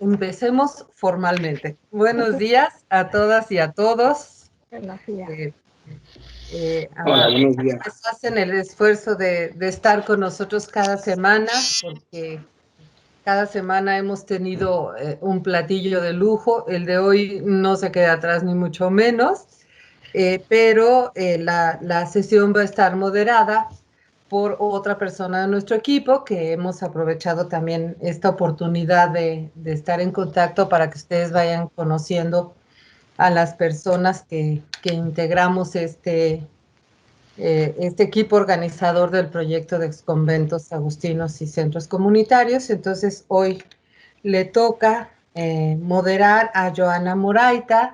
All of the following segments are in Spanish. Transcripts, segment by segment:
Empecemos formalmente. Buenos días a todas y a todos. Buenos días. Hola, buenos días. Hacen el esfuerzo de estar con nosotros cada semana, porque cada semana hemos tenido un platillo de lujo. El de hoy no se queda atrás ni mucho menos, pero la sesión va a estar moderada por otra persona de nuestro equipo, que hemos aprovechado también esta oportunidad de estar en contacto para que ustedes vayan conociendo a las personas que integramos este equipo organizador del proyecto de exconventos agustinos y centros comunitarios. Entonces, hoy le toca moderar a Joana Moraita,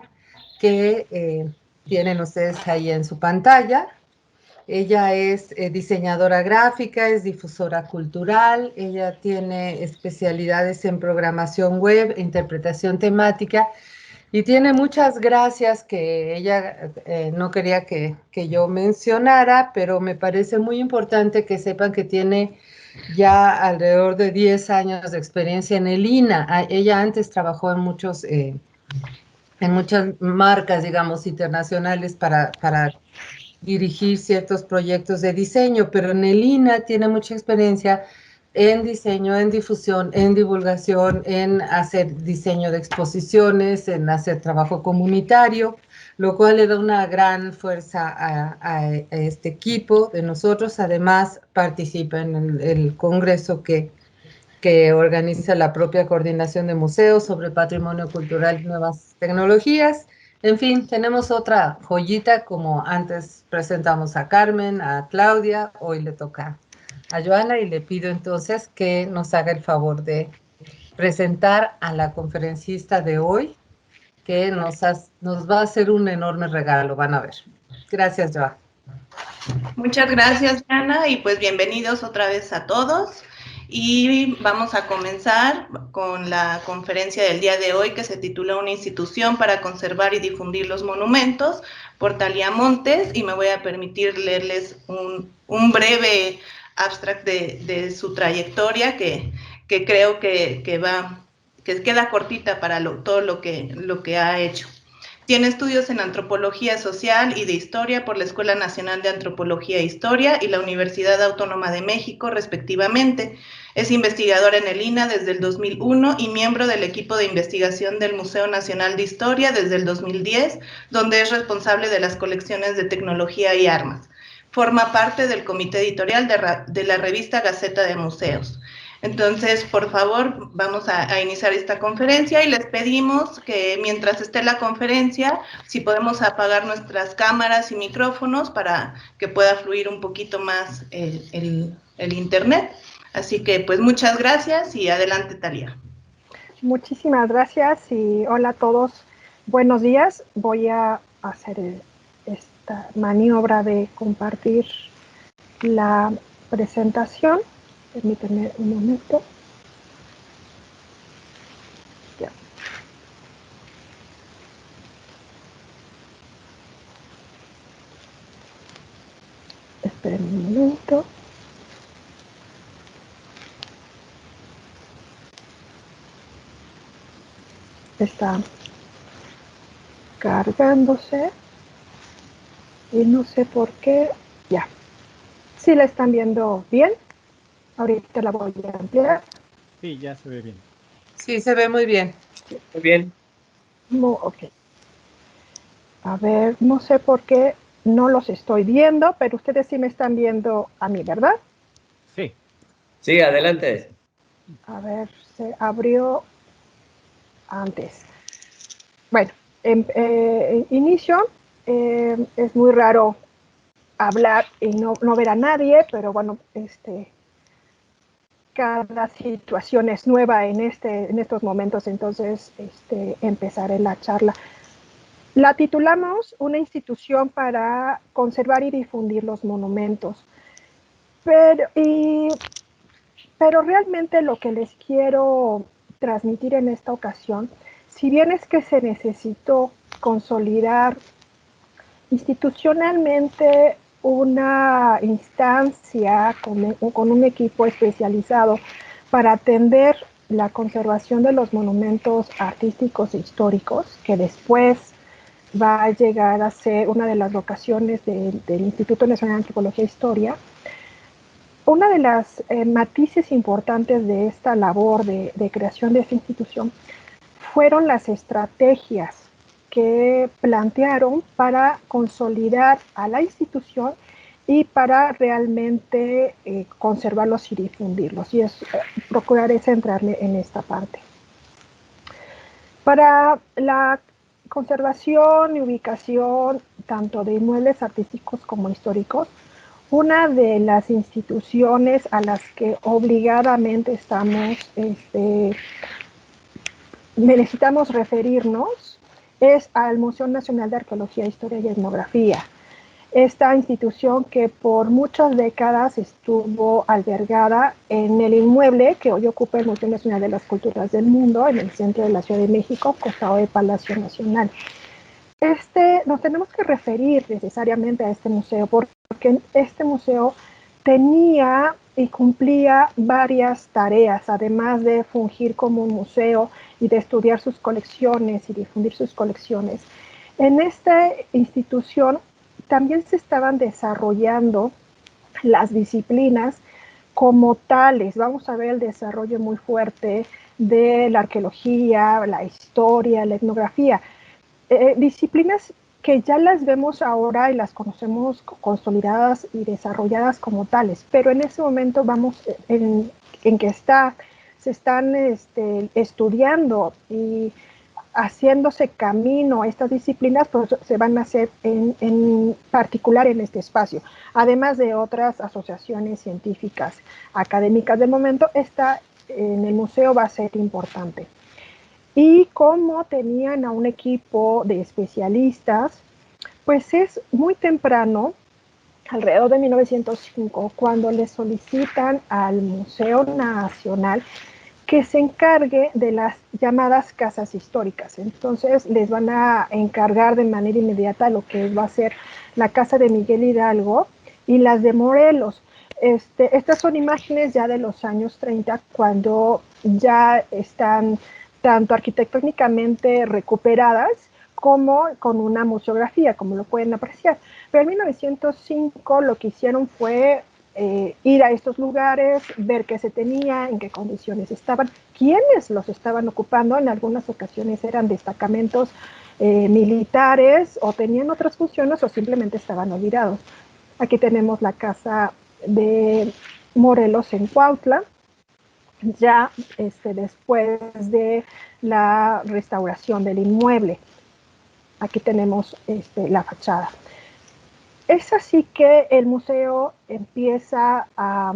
que tienen ustedes ahí en su pantalla. Ella es diseñadora gráfica, es difusora cultural, ella tiene especialidades en programación web, interpretación temática, y tiene muchas gracias que ella no quería que yo mencionara, pero me parece muy importante que sepan que tiene ya alrededor de 10 años de experiencia en el INA. Ella antes trabajó en muchas marcas, digamos, internacionales para dirigir ciertos proyectos de diseño, pero en el INA tiene mucha experiencia en diseño, en difusión, en divulgación, en hacer diseño de exposiciones, en hacer trabajo comunitario, lo cual le da una gran fuerza a este equipo de nosotros. Además, participa en el congreso que organiza la propia Coordinación de Museos sobre Patrimonio Cultural y Nuevas Tecnologías. En fin, tenemos otra joyita, como antes presentamos a Carmen, a Claudia, hoy le toca a Joana, y le pido entonces que nos haga el favor de presentar a la conferencista de hoy, que nos va a hacer un enorme regalo, van a ver. Gracias, Joana. Muchas gracias, Ana, y pues bienvenidos otra vez a todos. Y vamos a comenzar con la conferencia del día de hoy, que se titula Una institución para conservar y difundir los monumentos, por Talía Montes, y me voy a permitir leerles un breve abstract de su trayectoria, que creo que queda cortita para todo lo que ha hecho. Tiene estudios en Antropología Social y de Historia por la Escuela Nacional de Antropología e Historia y la Universidad Autónoma de México, respectivamente. Es investigadora en el INA desde el 2001 y miembro del equipo de investigación del Museo Nacional de Historia desde el 2010, donde es responsable de las colecciones de tecnología y armas. Forma parte del comité editorial de la revista Gaceta de Museos. Entonces, por favor, vamos a iniciar esta conferencia y les pedimos que mientras esté la conferencia, si podemos apagar nuestras cámaras y micrófonos para que pueda fluir un poquito más el internet. Así que, pues, muchas gracias y adelante, Talía. Muchísimas gracias y hola a todos. Buenos días. Voy a hacer esta maniobra de compartir la presentación. Permítanme un momento. Ya. Esperen un momento. Está cargándose y no sé por qué. Ya. ¿Sí la están viendo bien? Ahorita la voy a ampliar. Sí, ya se ve bien. Sí, se ve muy bien. Muy bien. Ok. A ver, no sé por qué no los estoy viendo, pero ustedes sí me están viendo a mí, ¿verdad? Sí. Sí, adelante. A ver, se abrió antes. Bueno, inicio. Es muy raro hablar y no ver a nadie, pero bueno, cada situación es nueva en estos momentos, entonces empezaré la charla. La titulamos Una institución para conservar y difundir los monumentos. Pero realmente lo que les quiero transmitir en esta ocasión, si bien es que se necesitó consolidar institucionalmente una instancia con un equipo especializado para atender la conservación de los monumentos artísticos e históricos, que después va a llegar a ser una de las vocaciones del Instituto Nacional de Antropología e Historia. Una de las matices importantes de esta labor de creación de esta institución fueron las estrategias que plantearon para consolidar a la institución y para realmente conservarlos y difundirlos. Y procuraré centrarme en esta parte. Para la conservación y ubicación tanto de inmuebles artísticos como históricos, una de las instituciones a las que obligadamente necesitamos referirnos es al Museo Nacional de Arqueología, Historia y Etnografía. Esta institución que por muchas décadas estuvo albergada en el inmueble que hoy ocupa el Museo Nacional de las Culturas del Mundo, en el centro de la Ciudad de México, costado del Palacio Nacional. Nos tenemos que referir necesariamente a este museo porque este museo tenía y cumplía varias tareas, además de fungir como un museo y de estudiar sus colecciones y difundir sus colecciones. En esta institución también se estaban desarrollando las disciplinas como tales. Vamos a ver el desarrollo muy fuerte de la arqueología, la historia, la etnografía. Disciplinas que ya las vemos ahora y las conocemos consolidadas y desarrolladas como tales, pero en ese momento vamos en que se están estudiando y haciéndose camino a estas disciplinas, pues se van a hacer en particular en este espacio. Además de otras asociaciones científicas académicas del momento, esta en el museo va a ser importante. Y como tenían a un equipo de especialistas, pues es muy temprano, alrededor de 1905, cuando le solicitan al Museo Nacional que se encargue de las llamadas casas históricas. Entonces les van a encargar de manera inmediata lo que va a ser la casa de Miguel Hidalgo y las de Morelos. Estas son imágenes ya de los años 30, cuando ya están tanto arquitectónicamente recuperadas como con una museografía, como lo pueden apreciar. Pero en 1905 lo que hicieron fue ir a estos lugares, ver qué se tenía, en qué condiciones estaban, quiénes los estaban ocupando. En algunas ocasiones eran destacamentos militares o tenían otras funciones o simplemente estaban olvidados. Aquí tenemos la casa de Morelos en Cuautla, ya después de la restauración del inmueble. Aquí tenemos la fachada. Es así que el museo empieza a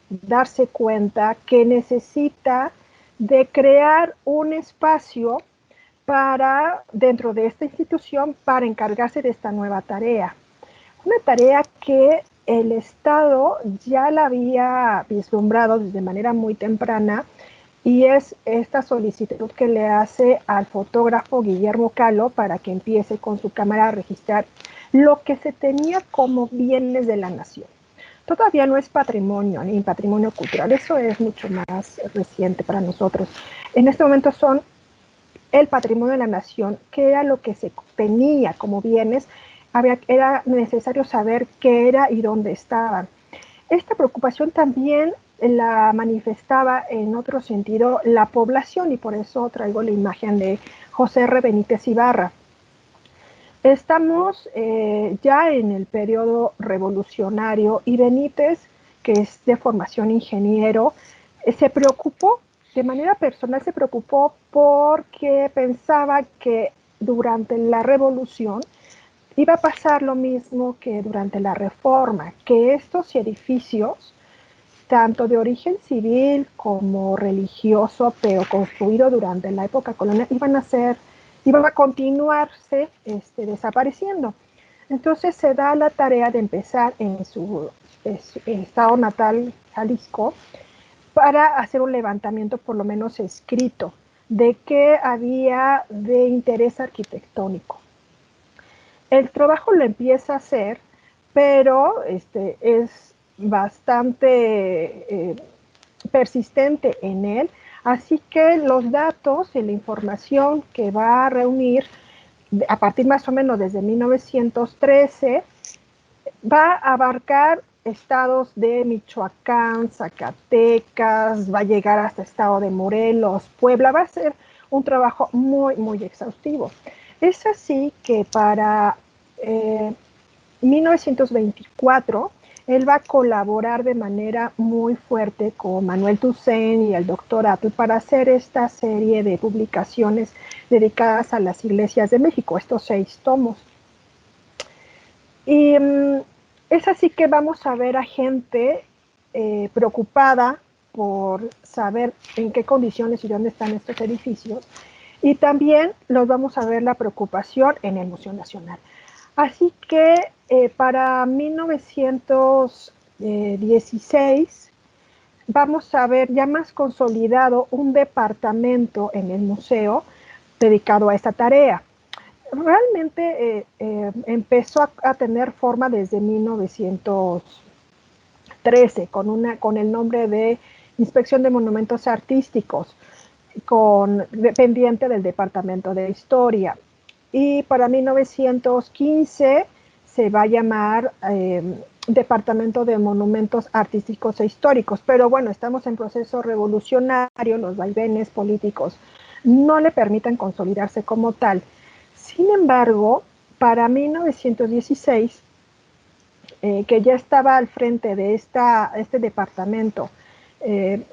darse cuenta que necesita de crear un espacio dentro de esta institución para encargarse de esta nueva tarea. Una tarea que el Estado ya la había vislumbrado desde manera muy temprana, y es esta solicitud que le hace al fotógrafo Guillermo Kahlo para que empiece con su cámara a registrar lo que se tenía como bienes de la nación. Todavía no es patrimonio ni patrimonio cultural, eso es mucho más reciente para nosotros. En este momento son el patrimonio de la nación, que era lo que se tenía como bienes. Era necesario saber qué era y dónde estaban. Esta preocupación también la manifestaba en otro sentido la población, y por eso traigo la imagen de José R. Benítez Ibarra. Estamos ya en el periodo revolucionario, y Benítez, que es de formación ingeniero, se preocupó, de manera personal se preocupó porque pensaba que durante la revolución iba a pasar lo mismo que durante la Reforma, que estos edificios, tanto de origen civil como religioso, pero construido durante la época colonial, iban a continuarse desapareciendo. Entonces se da la tarea de empezar en su estado natal, Jalisco, para hacer un levantamiento por lo menos escrito de qué había de interés arquitectónico. El trabajo lo empieza a hacer, pero es bastante persistente en él Así que los datos y la información que va a reunir a partir más o menos desde 1913 va a abarcar estados de Michoacán, Zacatecas, va a llegar hasta el estado de Morelos, Puebla, va a ser un trabajo muy, muy exhaustivo. Es así que para 1924 él va a colaborar de manera muy fuerte con Manuel Toussaint y el doctor Atl para hacer esta serie de publicaciones dedicadas a las iglesias de México, estos 6 tomos. Y es así que vamos a ver a gente preocupada por saber en qué condiciones y dónde están estos edificios. Y también los vamos a ver la preocupación en el Museo Nacional. Así que para 1916 vamos a ver ya más consolidado un departamento en el museo dedicado a esta tarea. Realmente empezó a tener forma desde 1913 con el nombre de Inspección de Monumentos Artísticos, dependiente del Departamento de Historia. Y para 1915 se va a llamar Departamento de Monumentos Artísticos e Históricos. Pero bueno, estamos en proceso revolucionario, los vaivenes políticos no le permiten consolidarse como tal. Sin embargo, para 1916, que ya estaba al frente de este departamento,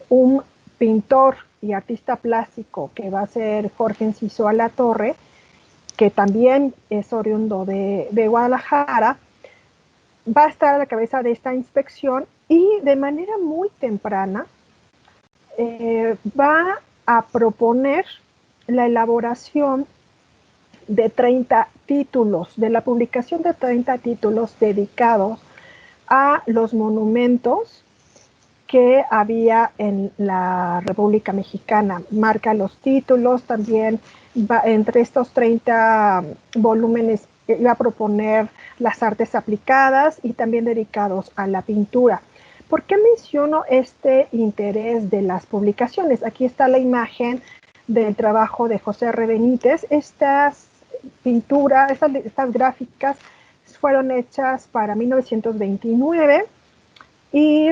un pintor y artista plástico que va a ser Jorge Enciso Alatorre, que también es oriundo de Guadalajara, va a estar a la cabeza de esta inspección y de manera muy temprana va a proponer la elaboración de 30 títulos, de la publicación de 30 títulos dedicados a los monumentos que había en la República Mexicana. Marca los títulos, también entre estos 30 volúmenes iba a proponer las artes aplicadas y también dedicados a la pintura. ¿Por qué menciono este interés de las publicaciones? Aquí está la imagen del trabajo de José R. Benítez. Estas pinturas, estas gráficas fueron hechas para 1929 y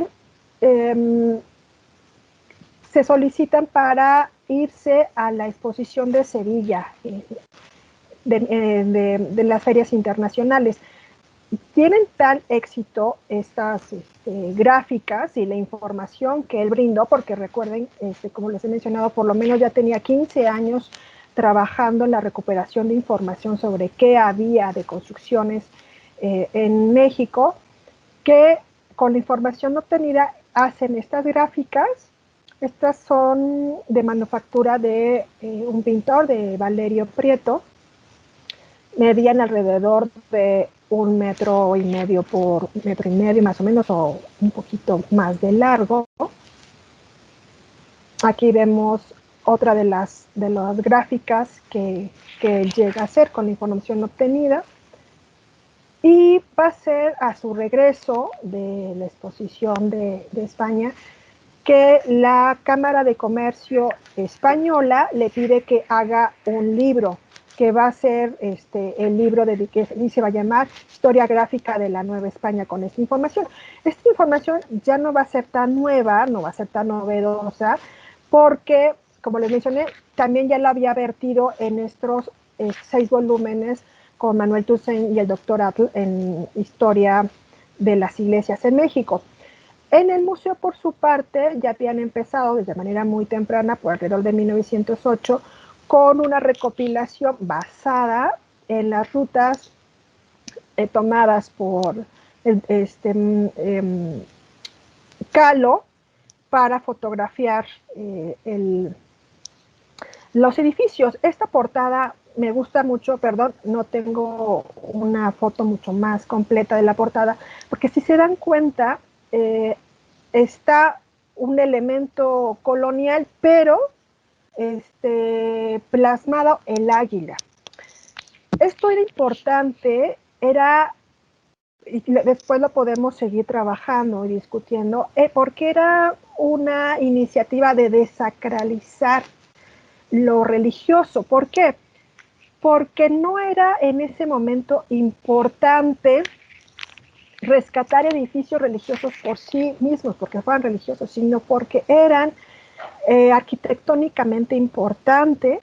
se solicitan para irse a la exposición de Sevilla, de las ferias internacionales. Tienen tal éxito estas gráficas y la información que él brindó, porque recuerden, como les he mencionado, por lo menos ya tenía 15 años trabajando en la recuperación de información sobre qué había de construcciones en México, que con la información obtenida hacen estas gráficas. Estas son de manufactura de un pintor, de Valerio Prieto. Medían alrededor de 1,5 metros por 1,5 metros más o menos, o un poquito más de largo. Aquí vemos otra de las gráficas que llega a hacer con la información obtenida. Y va a ser a su regreso de la exposición de España que la Cámara de Comercio Española le pide que haga un libro, que va a ser el libro que se va a llamar Historia Gráfica de la Nueva España con esta información. Esta información ya no va a ser tan nueva, no va a ser tan novedosa, porque, como les mencioné, también ya la había vertido en estos 6 volúmenes con Manuel Toussaint y el doctor Atl en Historia de las Iglesias en México. En el museo, por su parte, ya habían empezado desde manera muy temprana, por alrededor de 1908, con una recopilación basada en las rutas tomadas por Kahlo para fotografiar los edificios. Esta portada me gusta mucho, perdón, no tengo una foto mucho más completa de la portada, porque si se dan cuenta, está un elemento colonial, pero plasmado el águila. Esto era importante, era y después lo podemos seguir trabajando y discutiendo, porque era una iniciativa de desacralizar lo religioso. ¿Por qué? Porque no era en ese momento importante rescatar edificios religiosos por sí mismos, porque fueran religiosos, sino porque eran arquitectónicamente importantes,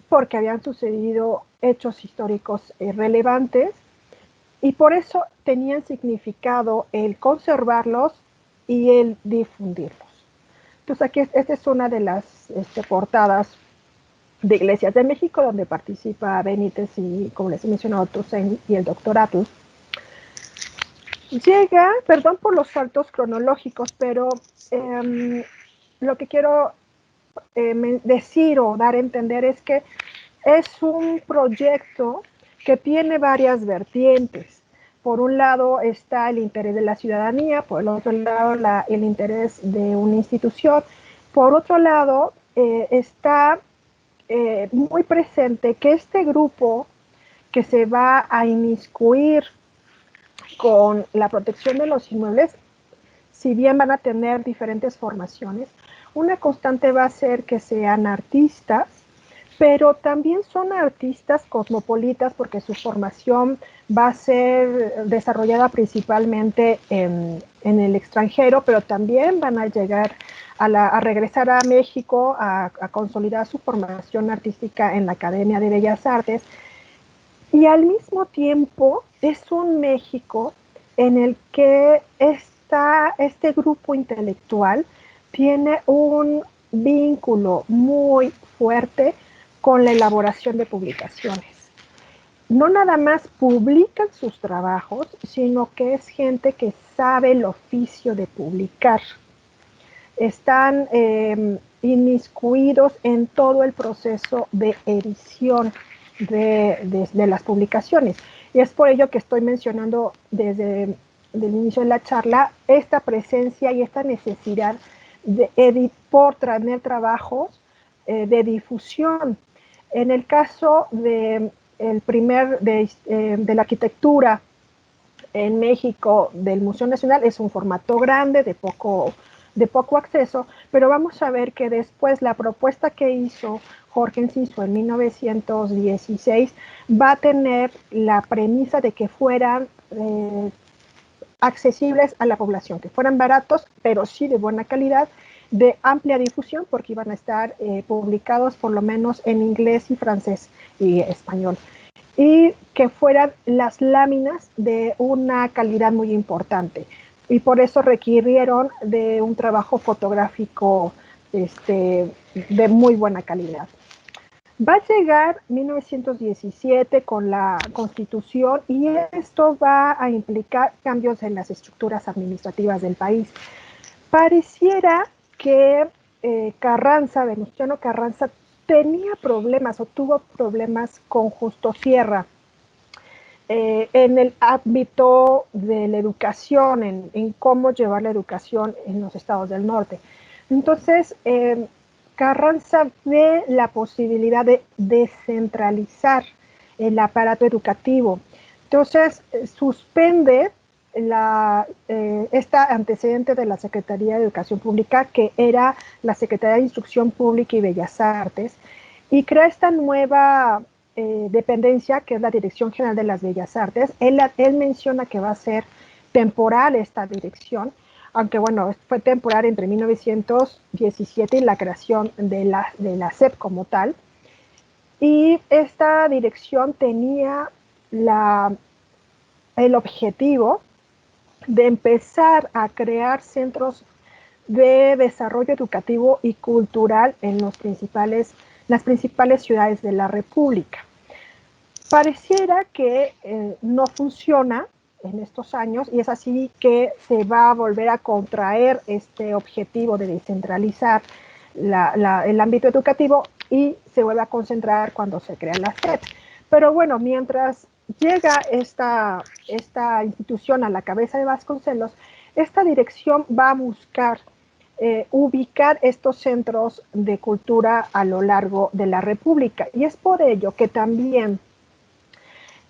porque habían sucedido hechos históricos relevantes, y por eso tenían significado el conservarlos y el difundirlos. Entonces aquí esta es una de las portadas de Iglesias de México, donde participa Benítez y, como les he mencionado, Toussaint y el doctor Atul. Llega, perdón por los saltos cronológicos, pero lo que quiero decir o dar a entender es que es un proyecto que tiene varias vertientes. Por un lado está el interés de la ciudadanía, por el otro lado el interés de una institución, por otro lado está muy presente que este grupo que se va a inmiscuir con la protección de los inmuebles, si bien van a tener diferentes formaciones, una constante va a ser que sean artistas, pero también son artistas cosmopolitas porque su formación va a ser desarrollada principalmente en el extranjero, pero también van a llegar a regresar a México a consolidar su formación artística en la Academia de Bellas Artes. Y al mismo tiempo es un México en el que este grupo intelectual tiene un vínculo muy fuerte con la elaboración de publicaciones. No nada más publican sus trabajos, sino que es gente que sabe el oficio de publicar. Están inmiscuidos en todo el proceso de edición de las publicaciones. Y es por ello que estoy mencionando desde el inicio de la charla esta presencia y esta necesidad por traer trabajos de difusión. En el caso de la arquitectura en México del Museo Nacional, es un formato grande, de poco acceso, pero vamos a ver que después la propuesta que hizo Jorge Enciso en 1916 va a tener la premisa de que fueran accesibles a la población, que fueran baratos, pero sí de buena calidad, de amplia difusión, porque iban a estar publicados por lo menos en inglés y francés y español, y que fueran las láminas de una calidad muy importante, y por eso requirieron de un trabajo fotográfico de muy buena calidad. Va a llegar 1917 con la Constitución y esto va a implicar cambios en las estructuras administrativas del país. Pareciera que Venustiano Carranza tenía problemas o tuvo problemas con Justo Sierra en el ámbito de la educación, en cómo llevar la educación en los estados del norte. Entonces, Carranza ve la posibilidad de descentralizar el aparato educativo. Entonces, suspende esta antecedente de la Secretaría de Educación Pública, que era la Secretaría de Instrucción Pública y Bellas Artes, y crea esta nueva dependencia, que es la Dirección General de las Bellas Artes. Él menciona que va a ser temporal esta dirección, aunque bueno, fue temporal entre 1917 y la creación de la SEP como tal. Y esta dirección tenía el objetivo de empezar a crear centros de desarrollo educativo y cultural en las principales ciudades de la República. Pareciera que no funciona en estos años, y es así que se va a volver a contraer este objetivo de descentralizar el ámbito educativo, y se vuelve a concentrar cuando se crea la SEP. Pero bueno, mientras llega esta institución a la cabeza de Vasconcelos, esta dirección va a buscar ubicar estos centros de cultura a lo largo de la República, y es por ello que también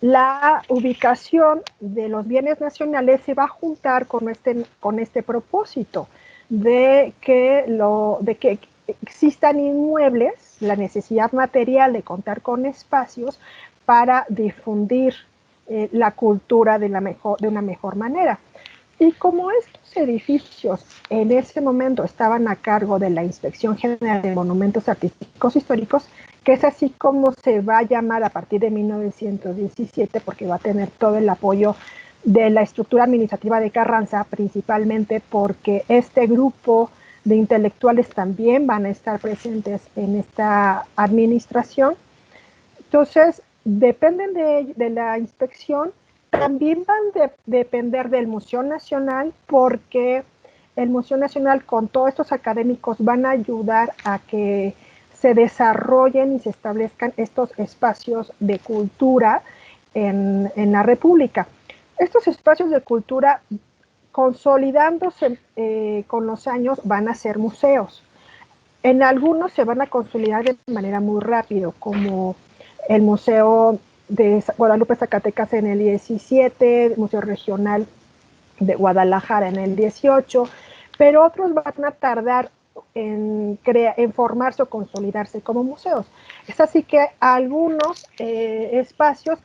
la ubicación de los bienes nacionales se va a juntar con este propósito de que existan inmuebles, la necesidad material de contar con espacios para difundir la cultura de una mejor manera. Y como estos edificios en ese momento estaban a cargo de la Inspección General de Monumentos Artísticos Históricos, que es así como se va a llamar a partir de 1917, porque va a tener todo el apoyo de la estructura administrativa de Carranza, principalmente porque este grupo de intelectuales también van a estar presentes en esta administración. Entonces, dependen de la inspección, también van a depender del Museo Nacional, porque el Museo Nacional con todos estos académicos van a ayudar a que se desarrollen y se establezcan estos espacios de cultura en la República. Estos espacios de cultura, consolidándose con los años, van a ser museos. En algunos se van a consolidar de manera muy rápido, como el Museo de Guadalupe Zacatecas en el 17, el Museo Regional de Guadalajara en el 18, pero otros van a tardar en formarse o consolidarse como museos. Es así que algunos espacios,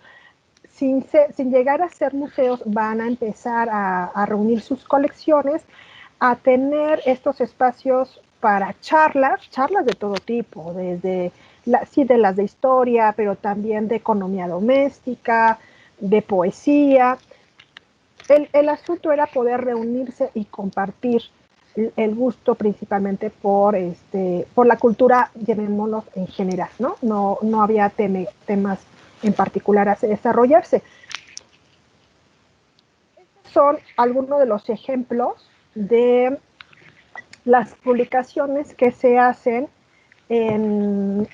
sin llegar a ser museos, van a empezar a reunir sus colecciones, a tener estos espacios para charlas de todo tipo, desde de las de historia, pero también de economía doméstica, de poesía. El asunto era poder reunirse y compartir el gusto principalmente por la cultura, llamémoslo en general, ¿no? No había temas en particular a desarrollarse. Estos son algunos de los ejemplos de las publicaciones que se hacen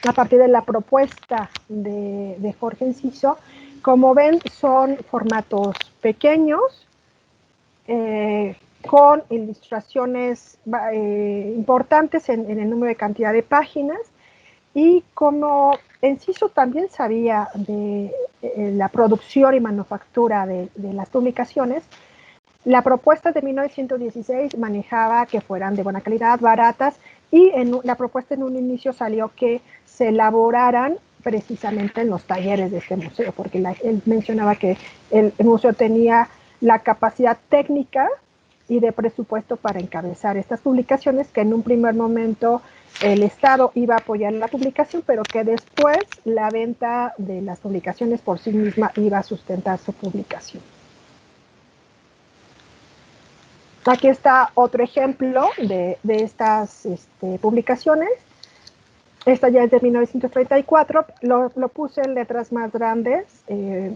a partir de la propuesta de Jorge Enciso. Como ven, son formatos pequeños, con ilustraciones importantes en el número de cantidad de páginas, y como Enciso también sabía de la producción y manufactura de las publicaciones, la propuesta de 1916 manejaba que fueran de buena calidad, baratas, y la propuesta en un inicio salió que se elaboraran precisamente en los talleres de este museo, porque él mencionaba que el museo tenía la capacidad técnica y de presupuesto para encabezar estas publicaciones, que en un primer momento el Estado iba a apoyar la publicación, pero que después la venta de las publicaciones por sí misma iba a sustentar su publicación. Aquí está otro ejemplo de estas publicaciones. Esta ya es de 1934. Lo puse en letras más grandes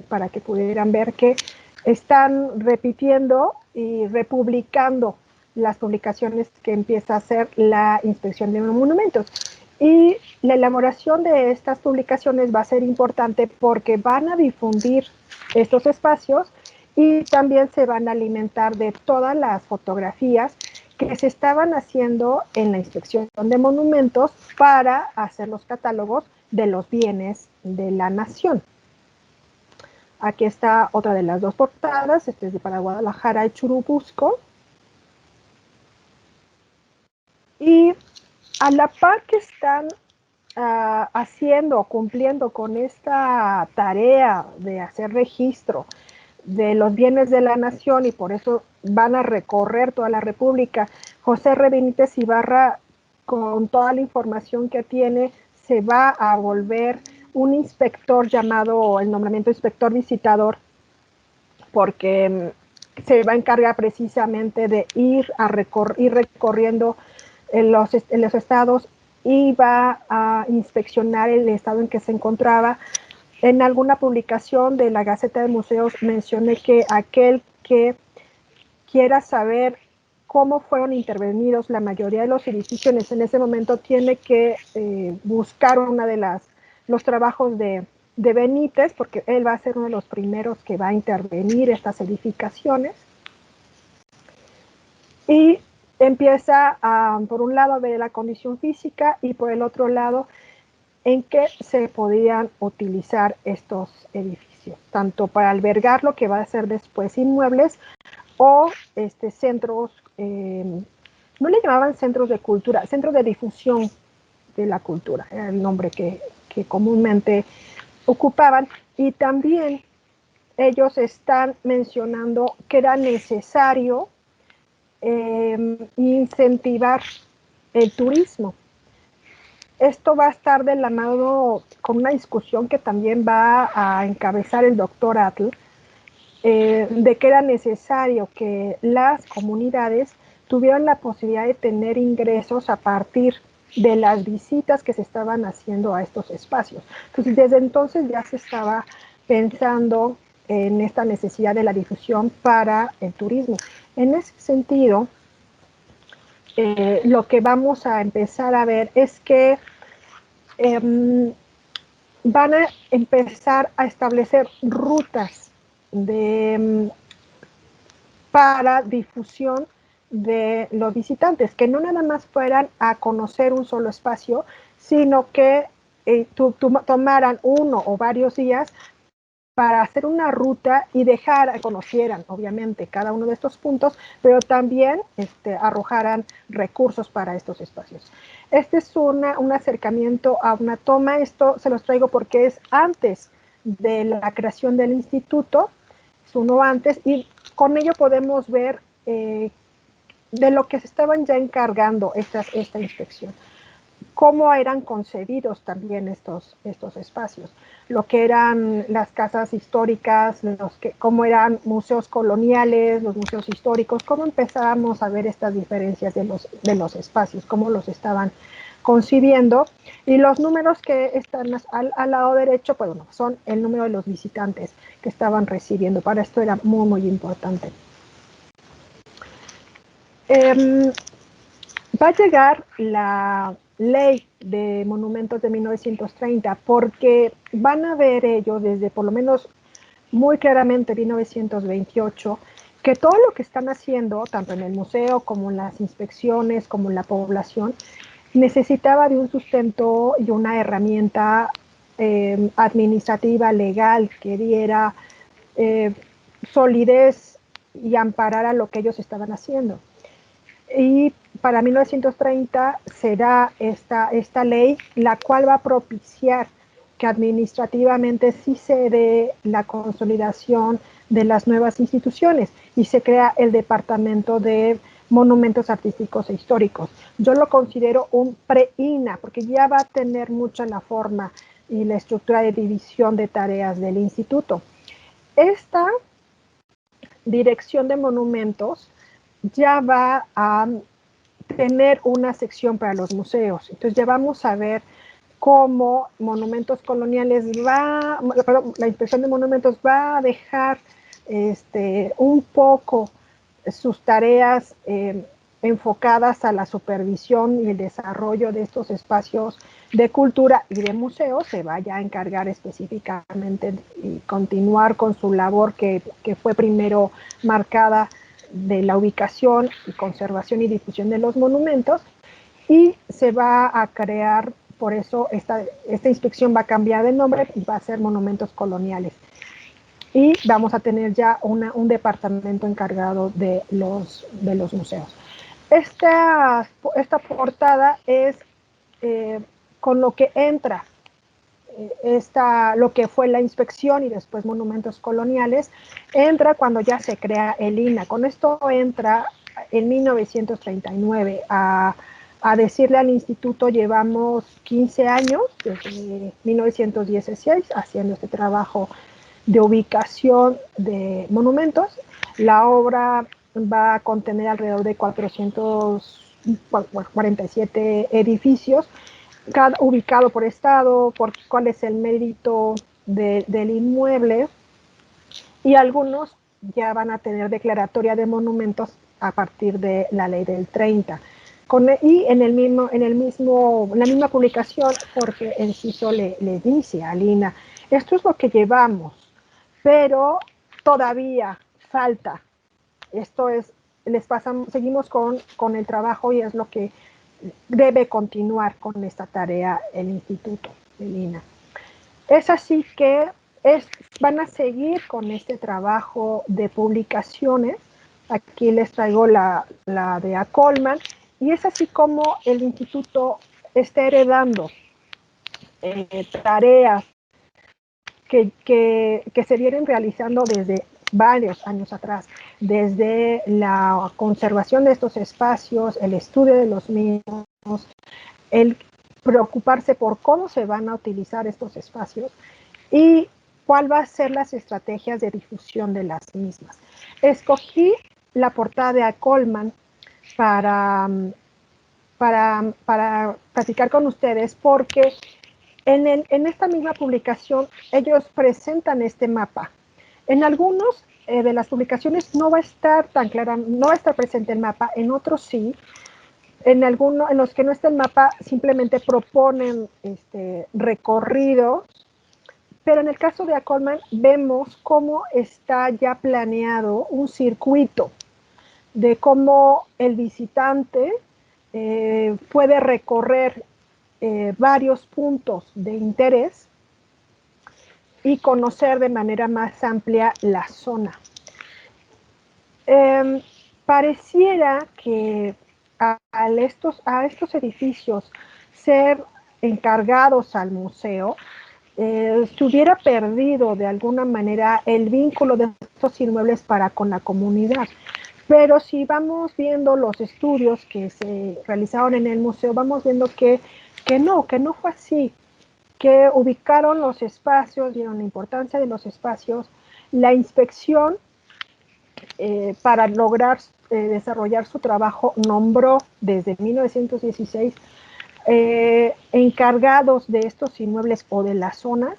para que pudieran ver que están repitiendo y republicando las publicaciones que empieza a hacer la Inspección de Monumentos. Y la elaboración de estas publicaciones va a ser importante porque van a difundir estos espacios y también se van a alimentar de todas las fotografías que se estaban haciendo en la Inspección de Monumentos para hacer los catálogos de los bienes de la nación. Aquí está otra de las dos portadas, este es de para Guadalajara y Churubusco. Y a la par que están haciendo o cumpliendo con esta tarea de hacer registro de los bienes de la nación, y por eso van a recorrer toda la República, José R. Benítez Ibarra, con toda la información que tiene, se va a volver un inspector llamado el nombramiento inspector visitador, porque se va a encargar precisamente de ir recorriendo en los estados, y va a inspeccionar el estado en que se encontraba. En alguna publicación de la Gaceta de Museos mencioné que aquel que quiera saber cómo fueron intervenidos la mayoría de los edificios en ese momento tiene que buscar una de los trabajos de Benítez, porque él va a ser uno de los primeros que va a intervenir estas edificaciones. Y empieza por un lado a ver la condición física y por el otro lado en qué se podían utilizar estos edificios. espacio, tanto para albergar lo que va a ser después inmuebles o centros, no le llamaban centros de cultura, centros de difusión de la cultura, era el nombre que comúnmente ocupaban. Y también ellos están mencionando que era necesario incentivar el turismo. Esto va a estar de la mano con una discusión que también va a encabezar el doctor Atl, de que era necesario que las comunidades tuvieran la posibilidad de tener ingresos a partir de las visitas que se estaban haciendo a estos espacios. Entonces, desde entonces ya se estaba pensando en esta necesidad de la difusión para el turismo. En ese sentido, lo que vamos a empezar a ver es que van a empezar a establecer rutas para difusión de los visitantes, que no nada más fueran a conocer un solo espacio, sino que tomaran uno o varios días para hacer una ruta y conocieran obviamente cada uno de estos puntos, pero también arrojaran recursos para estos espacios. Este es un acercamiento a una toma. Esto se los traigo porque es antes de la creación del instituto, es uno antes, y con ello podemos ver de lo que se estaban ya encargando esta inspección, cómo eran concebidos también estos espacios, lo que eran las casas históricas, cómo eran museos coloniales, los museos históricos, cómo empezábamos a ver estas diferencias de los espacios, cómo los estaban concibiendo, y los números que están al lado derecho, pues bueno, son el número de los visitantes que estaban recibiendo. Para esto era muy, muy importante. Va a llegar la ley de monumentos de 1930, porque van a ver ellos desde por lo menos muy claramente 1928, que todo lo que están haciendo, tanto en el museo como en las inspecciones, como en la población, necesitaba de un sustento y una herramienta administrativa, legal, que diera solidez y amparara lo que ellos estaban haciendo. Y para 1930 será esta ley la cual va a propiciar que administrativamente sí se dé la consolidación de las nuevas instituciones y se crea el Departamento de Monumentos Artísticos e Históricos. Yo lo considero un pre-INA, porque ya va a tener mucha la forma y la estructura de división de tareas del instituto. Esta dirección de monumentos ya va a tener una sección para los museos. Entonces ya vamos a ver cómo Monumentos Coloniales la inspección de monumentos va a dejar un poco sus tareas enfocadas a la supervisión y el desarrollo de estos espacios de cultura y de museos. Se vaya a encargar específicamente y continuar con su labor que fue primero marcada de la ubicación y conservación y difusión de los monumentos, y se va a crear, por eso esta inspección va a cambiar de nombre y va a ser Monumentos Coloniales. Y vamos a tener ya un departamento encargado de los museos. Esta portada es con lo que entra lo que fue la inspección y después Monumentos Coloniales, entra cuando ya se crea el INA. Con esto entra en 1939 a decirle al instituto: llevamos 15 años, desde 1916, haciendo este trabajo de ubicación de monumentos. La obra va a contener alrededor de 447 edificios, ubicado por estado, por cuál es el mérito del inmueble, y algunos ya van a tener declaratoria de monumentos a partir de la ley del 30. Y en la misma publicación, Jorge Enciso le dice a Lina: esto es lo que llevamos, pero todavía falta. Seguimos con el trabajo, y es lo que debe continuar con esta tarea el instituto de Lina. Es así que van a seguir con este trabajo de publicaciones. Aquí les traigo la de Acolman, y es así como el instituto está heredando tareas que se vienen realizando desde varios años atrás, desde la conservación de estos espacios, el estudio de los mismos, el preocuparse por cómo se van a utilizar estos espacios y cuál va a ser las estrategias de difusión de las mismas. Escogí la portada de Acolman para platicar con ustedes porque en esta misma publicación ellos presentan este mapa. En algunos de las publicaciones no va a estar tan clara, no va a estar presente el mapa, en otros sí. En los que no está el mapa simplemente proponen recorridos, pero en el caso de Acolman vemos cómo está ya planeado un circuito de cómo el visitante puede recorrer varios puntos de interés y conocer de manera más amplia la zona. Pareciera que a estos edificios ser encargados al museo, se hubiera perdido de alguna manera el vínculo de estos inmuebles para con la comunidad. Pero si vamos viendo los estudios que se realizaron en el museo, vamos viendo que no fue así, que ubicaron los espacios, dieron la importancia de los espacios, la inspección para lograr desarrollar su trabajo nombró desde 1916 encargados de estos inmuebles o de las zonas,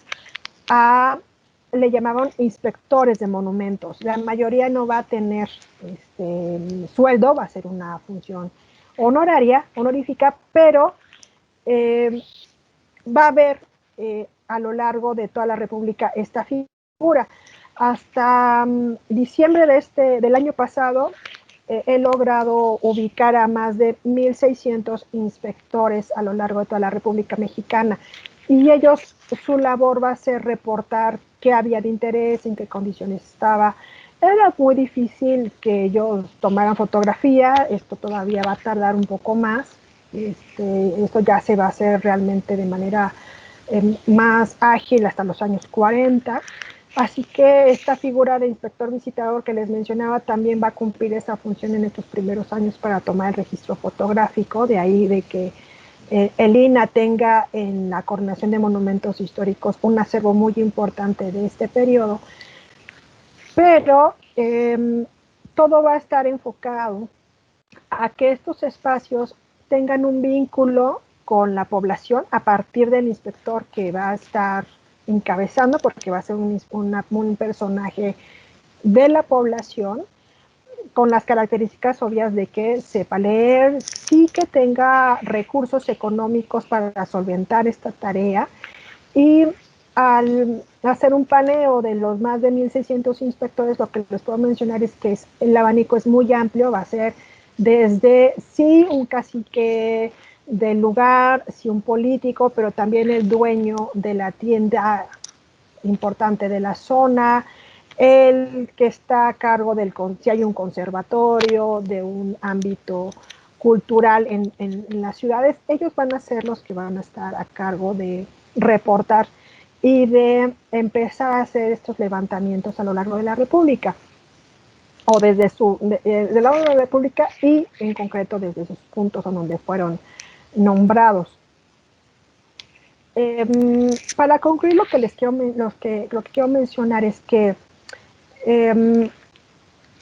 le llamaban inspectores de monumentos. La mayoría no va a tener sueldo, va a ser una función honorífica, pero va a haber a lo largo de toda la República esta figura. Hasta diciembre del año pasado, he logrado ubicar a más de 1,600 inspectores a lo largo de toda la República Mexicana. Y ellos, su labor va a ser reportar qué había de interés, en qué condiciones estaba. Era muy difícil que ellos tomaran fotografía, esto todavía va a tardar un poco más. Esto ya se va a hacer realmente de manera más ágil hasta los años 40. Así que esta figura de inspector visitador que les mencionaba también va a cumplir esa función en estos primeros años para tomar el registro fotográfico, de ahí de que el INAH tenga en la Coordinación de Monumentos Históricos un acervo muy importante de este periodo. Pero todo va a estar enfocado a que estos espacios tengan un vínculo con la población a partir del inspector que va a estar encabezando, porque va a ser un personaje de la población, con las características obvias de que sepa leer, sí que tenga recursos económicos para solventar esta tarea, y al hacer un paneo de los más de 1,600 inspectores, lo que les puedo mencionar es que el abanico es muy amplio, va a ser desde, sí, un cacique del lugar, sí, un político, pero también el dueño de la tienda importante de la zona, el que está a cargo si hay un conservatorio, de un ámbito cultural en las ciudades. Ellos van a ser los que van a estar a cargo de reportar y de empezar a hacer estos levantamientos a lo largo de la República, o desde del lado de la República, y en concreto desde sus puntos donde fueron nombrados. Para concluir, lo que quiero mencionar es que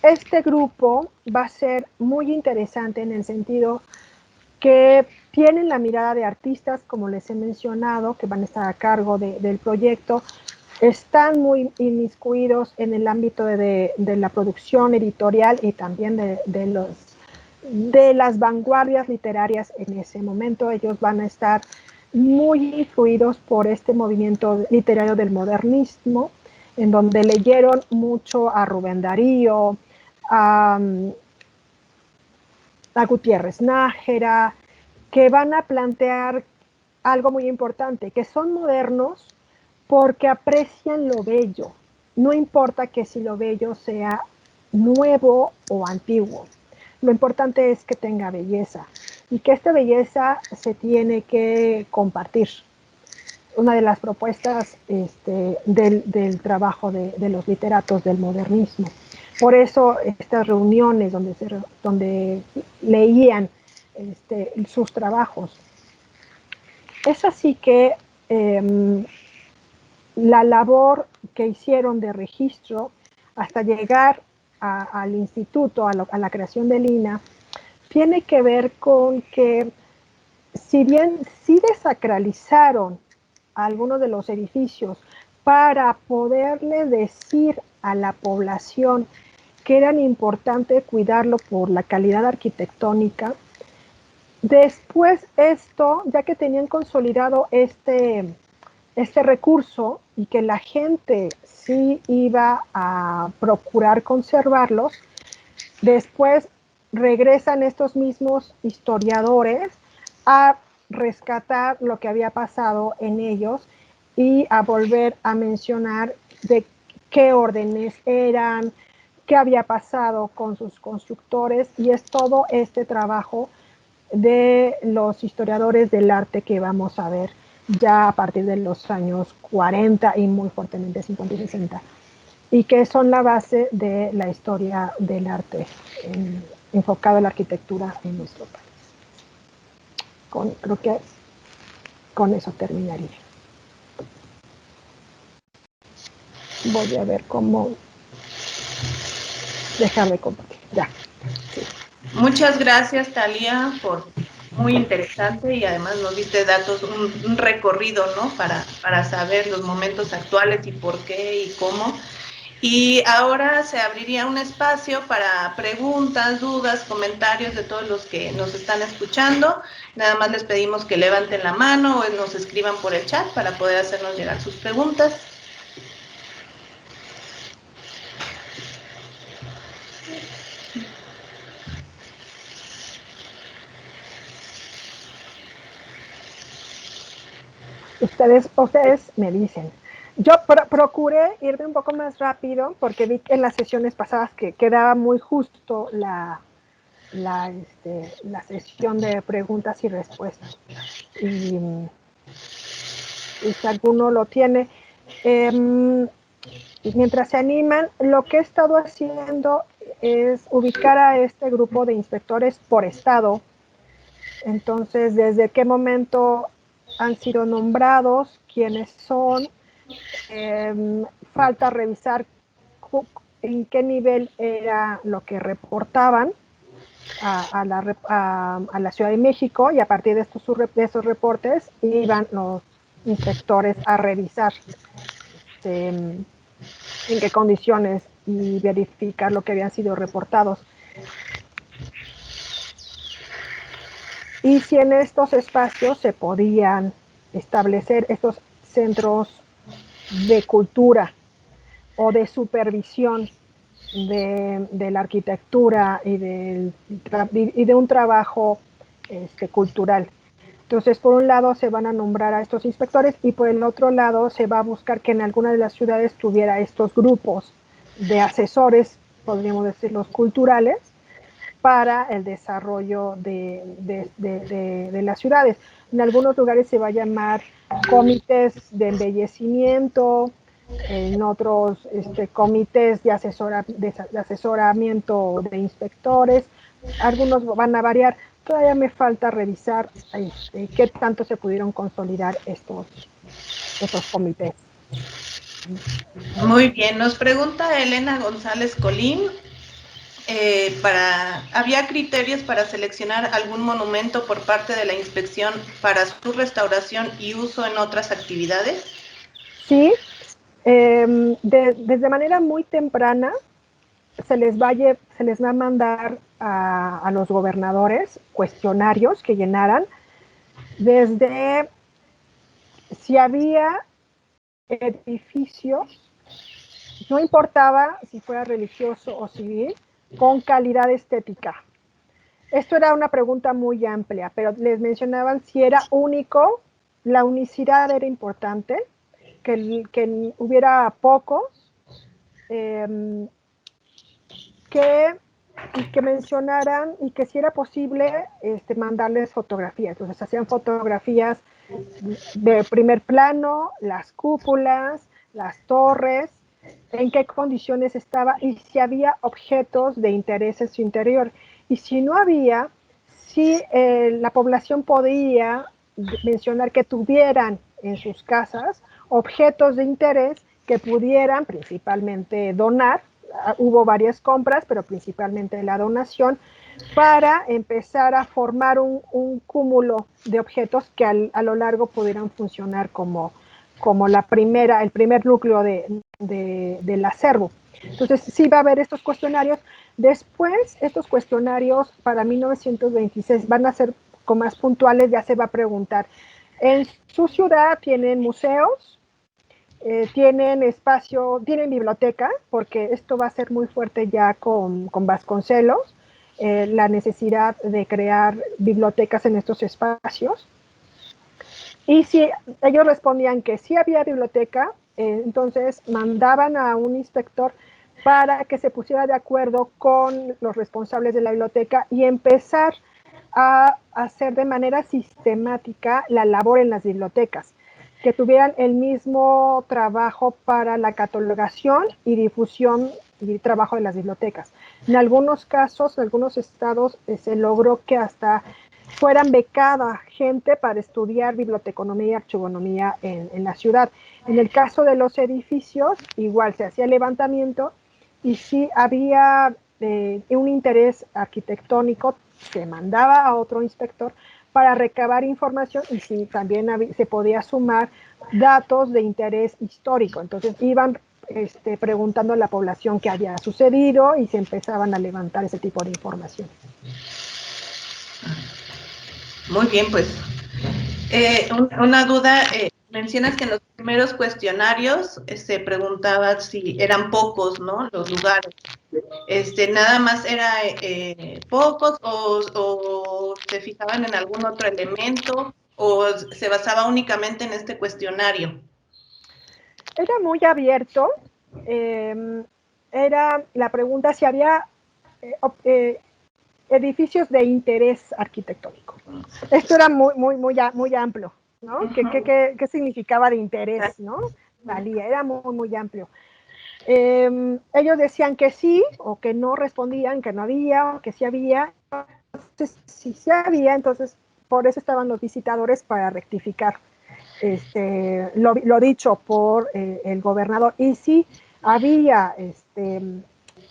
este grupo va a ser muy interesante en el sentido que tienen la mirada de artistas, como les he mencionado, que van a estar a cargo del proyecto. Están muy inmiscuidos en el ámbito de la producción editorial y también de las vanguardias literarias en ese momento. Ellos van a estar muy influidos por este movimiento literario del modernismo, en donde leyeron mucho a Rubén Darío, a Gutiérrez Nájera, que van a plantear algo muy importante, que son modernos, porque aprecian lo bello. No importa que si lo bello sea nuevo o antiguo. Lo importante es que tenga belleza y que esta belleza se tiene que compartir. Una de las propuestas del trabajo de los literatos del modernismo. Por eso estas reuniones donde leían sus trabajos. Es así que la labor que hicieron de registro hasta llegar al instituto, a la creación del INAH, tiene que ver con que si bien sí desacralizaron algunos de los edificios para poderle decir a la población que era importante cuidarlo por la calidad arquitectónica, después esto, ya que tenían consolidado este recurso y que la gente sí iba a procurar conservarlos, después regresan estos mismos historiadores a rescatar lo que había pasado en ellos y a volver a mencionar de qué órdenes eran, qué había pasado con sus constructores, y es todo este trabajo de los historiadores del arte que vamos a ver ya a partir de los años 40 y muy fuertemente 50 y 60, y que son la base de la historia del arte enfocado a la arquitectura en nuestro país. Creo que con eso terminaría. Voy a ver cómo dejarme compartir. Ya. Sí. Muchas gracias, Thalía, por muy interesante, y además nos diste datos, un recorrido, ¿no? Para saber los momentos actuales y por qué y cómo. Y ahora se abriría un espacio para preguntas, dudas, comentarios de todos los que nos están escuchando. Nada más les pedimos que levanten la mano o nos escriban por el chat para poder hacernos llegar sus preguntas. Ustedes me dicen. Yo procuré irme un poco más rápido porque vi que en las sesiones pasadas que quedaba muy justo la sesión de preguntas y respuestas. Y si alguno lo tiene. Mientras se animan, lo que he estado haciendo es ubicar a este grupo de inspectores por estado. Entonces, ¿desde qué momento han sido nombrados? ¿Quiénes son? Falta revisar en qué nivel era lo que reportaban a la Ciudad de México, y a partir de esos reportes iban los inspectores a revisar en qué condiciones y verificar lo que habían sido reportados. Y si en estos espacios se podían establecer estos centros de cultura o de supervisión de la arquitectura y de un trabajo cultural. Entonces, por un lado se van a nombrar a estos inspectores y por el otro lado se va a buscar que en alguna de las ciudades tuviera estos grupos de asesores, podríamos decirlos, culturales, para el desarrollo de las ciudades. En algunos lugares se va a llamar comités de embellecimiento, en otros comités de asesoramiento de inspectores. Algunos van a variar. Todavía me falta revisar qué tanto se pudieron consolidar estos comités. Muy bien, nos pregunta Elena González Colín, ¿había criterios para seleccionar algún monumento por parte de la inspección para su restauración y uso en otras actividades? Sí, desde manera muy temprana se les va a mandar a los gobernadores cuestionarios que llenaran desde si había edificios, no importaba si fuera religioso o civil, con calidad estética. Esto era una pregunta muy amplia, pero les mencionaban si era único, la unicidad era importante, que hubiera pocos, que mencionaran y que si era posible mandarles fotografías. Entonces hacían fotografías de primer plano, las cúpulas, las torres, en qué condiciones estaba y si había objetos de interés en su interior. Y si no había, si la población podía mencionar que tuvieran en sus casas objetos de interés que pudieran principalmente donar. Hubo varias compras, pero principalmente la donación, para empezar a formar un cúmulo de objetos que a lo largo pudieran funcionar como el primer núcleo del acervo. Entonces, sí va a haber estos cuestionarios. Después, estos cuestionarios para 1926 van a ser como más puntuales, ya se va a preguntar. En su ciudad tienen museos, tienen espacio, tienen biblioteca, porque esto va a ser muy fuerte ya con Vasconcelos, la necesidad de crear bibliotecas en estos espacios. Y si ellos respondían que sí había biblioteca, entonces mandaban a un inspector para que se pusiera de acuerdo con los responsables de la biblioteca y empezar a hacer de manera sistemática la labor en las bibliotecas, que tuvieran el mismo trabajo para la catalogación y difusión y trabajo de las bibliotecas. En algunos casos, en algunos estados, se logró que hasta fueran becada gente para estudiar biblioteconomía y archivonomía en la ciudad. En el caso de los edificios, igual se hacía levantamiento y si había un interés arquitectónico, se mandaba a otro inspector para recabar información y si también se podía sumar datos de interés histórico. Entonces iban preguntando a la población qué había sucedido y se empezaban a levantar ese tipo de información. Muy bien, pues una duda, mencionas que en los primeros cuestionarios se preguntaba si eran pocos, ¿no? Los lugares. Nada más era pocos o se fijaban en algún otro elemento o se basaba únicamente en este cuestionario. Era muy abierto. Era la pregunta si había edificios de interés arquitectónico. Esto era muy amplio, ¿no? Uh-huh. ¿Qué significaba de interés, no? Valía, era muy amplio. Ellos decían que sí o que no respondían, que no había o que sí había. Entonces, si sí había, entonces por eso estaban los visitadores para rectificar lo dicho por el gobernador. Y si había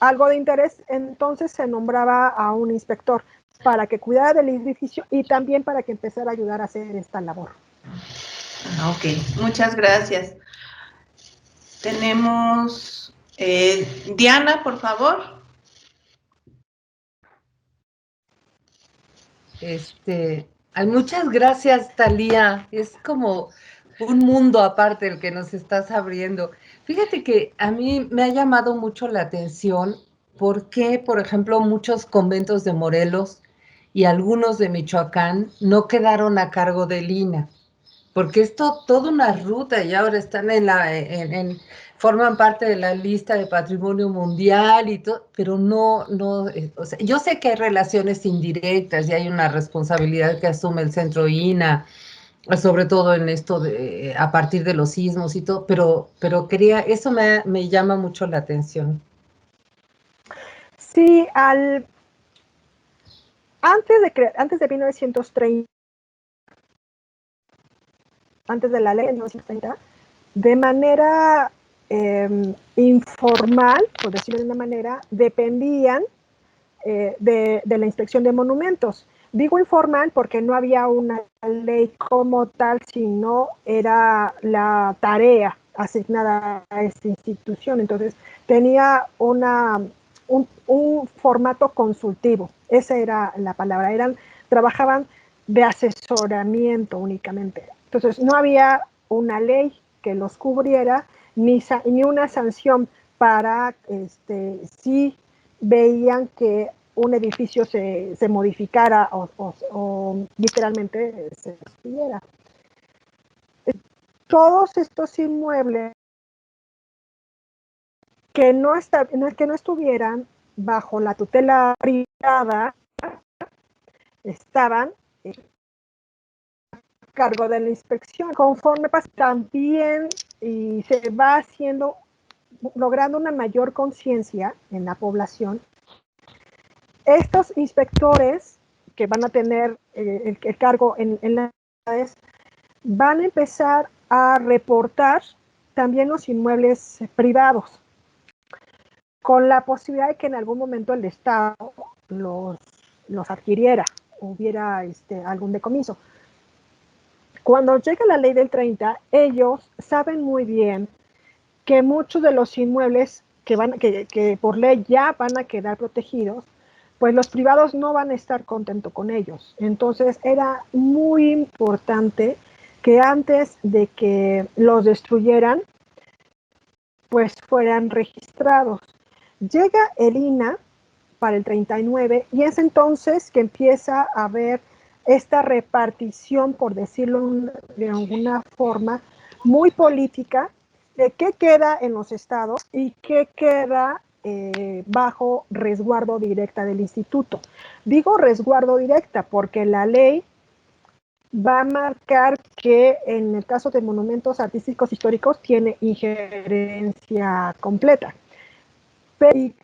algo de interés, entonces se nombraba a un inspector para que cuidara del edificio y también para que empezara a ayudar a hacer esta labor. Ok, muchas gracias. Tenemos Diana, por favor. Muchas gracias, Thalía. Es como un mundo aparte el que nos estás abriendo. Fíjate que a mí me ha llamado mucho la atención por qué, por ejemplo, muchos conventos de Morelos y algunos de Michoacán no quedaron a cargo del INAH, porque es toda una ruta y ahora están forman parte de la lista de patrimonio mundial y todo, pero no, o sea, yo sé que hay relaciones indirectas y hay una responsabilidad que asume el centro INAH, sobre todo en esto a partir de los sismos y todo, pero eso me llama mucho la atención. Sí, antes de 1930, antes de la ley de 1930, de manera informal, por decirlo de una manera, dependían de la inspección de monumentos. Digo informal porque no había una ley como tal, sino era la tarea asignada a esta institución. Entonces, tenía un formato consultivo. Esa era la palabra. Trabajaban de asesoramiento únicamente. Entonces, no había una ley que los cubriera, ni una sanción para si veían que un edificio se modificara o literalmente se destruyera. todos estos inmuebles que no estuvieran bajo la tutela privada estaban a cargo de la inspección. Conforme pasa también y se va logrando una mayor conciencia en la población, estos inspectores que van a tener el cargo en las ciudades van a empezar a reportar también los inmuebles privados, con la posibilidad de que en algún momento el Estado los adquiriera, hubiera algún decomiso. Cuando llega la ley del 30, ellos saben muy bien que muchos de los inmuebles que por ley ya van a quedar protegidos, pues los privados no van a estar contentos con ellos. Entonces era muy importante que antes de que los destruyeran, pues fueran registrados. Llega el INAH para el 39 y es entonces que empieza a haber esta repartición, por decirlo de alguna forma, muy política, de qué queda en los estados y qué queda bajo resguardo directa del instituto. Digo resguardo directa porque la ley va a marcar que en el caso de monumentos artísticos históricos tiene injerencia completa. Y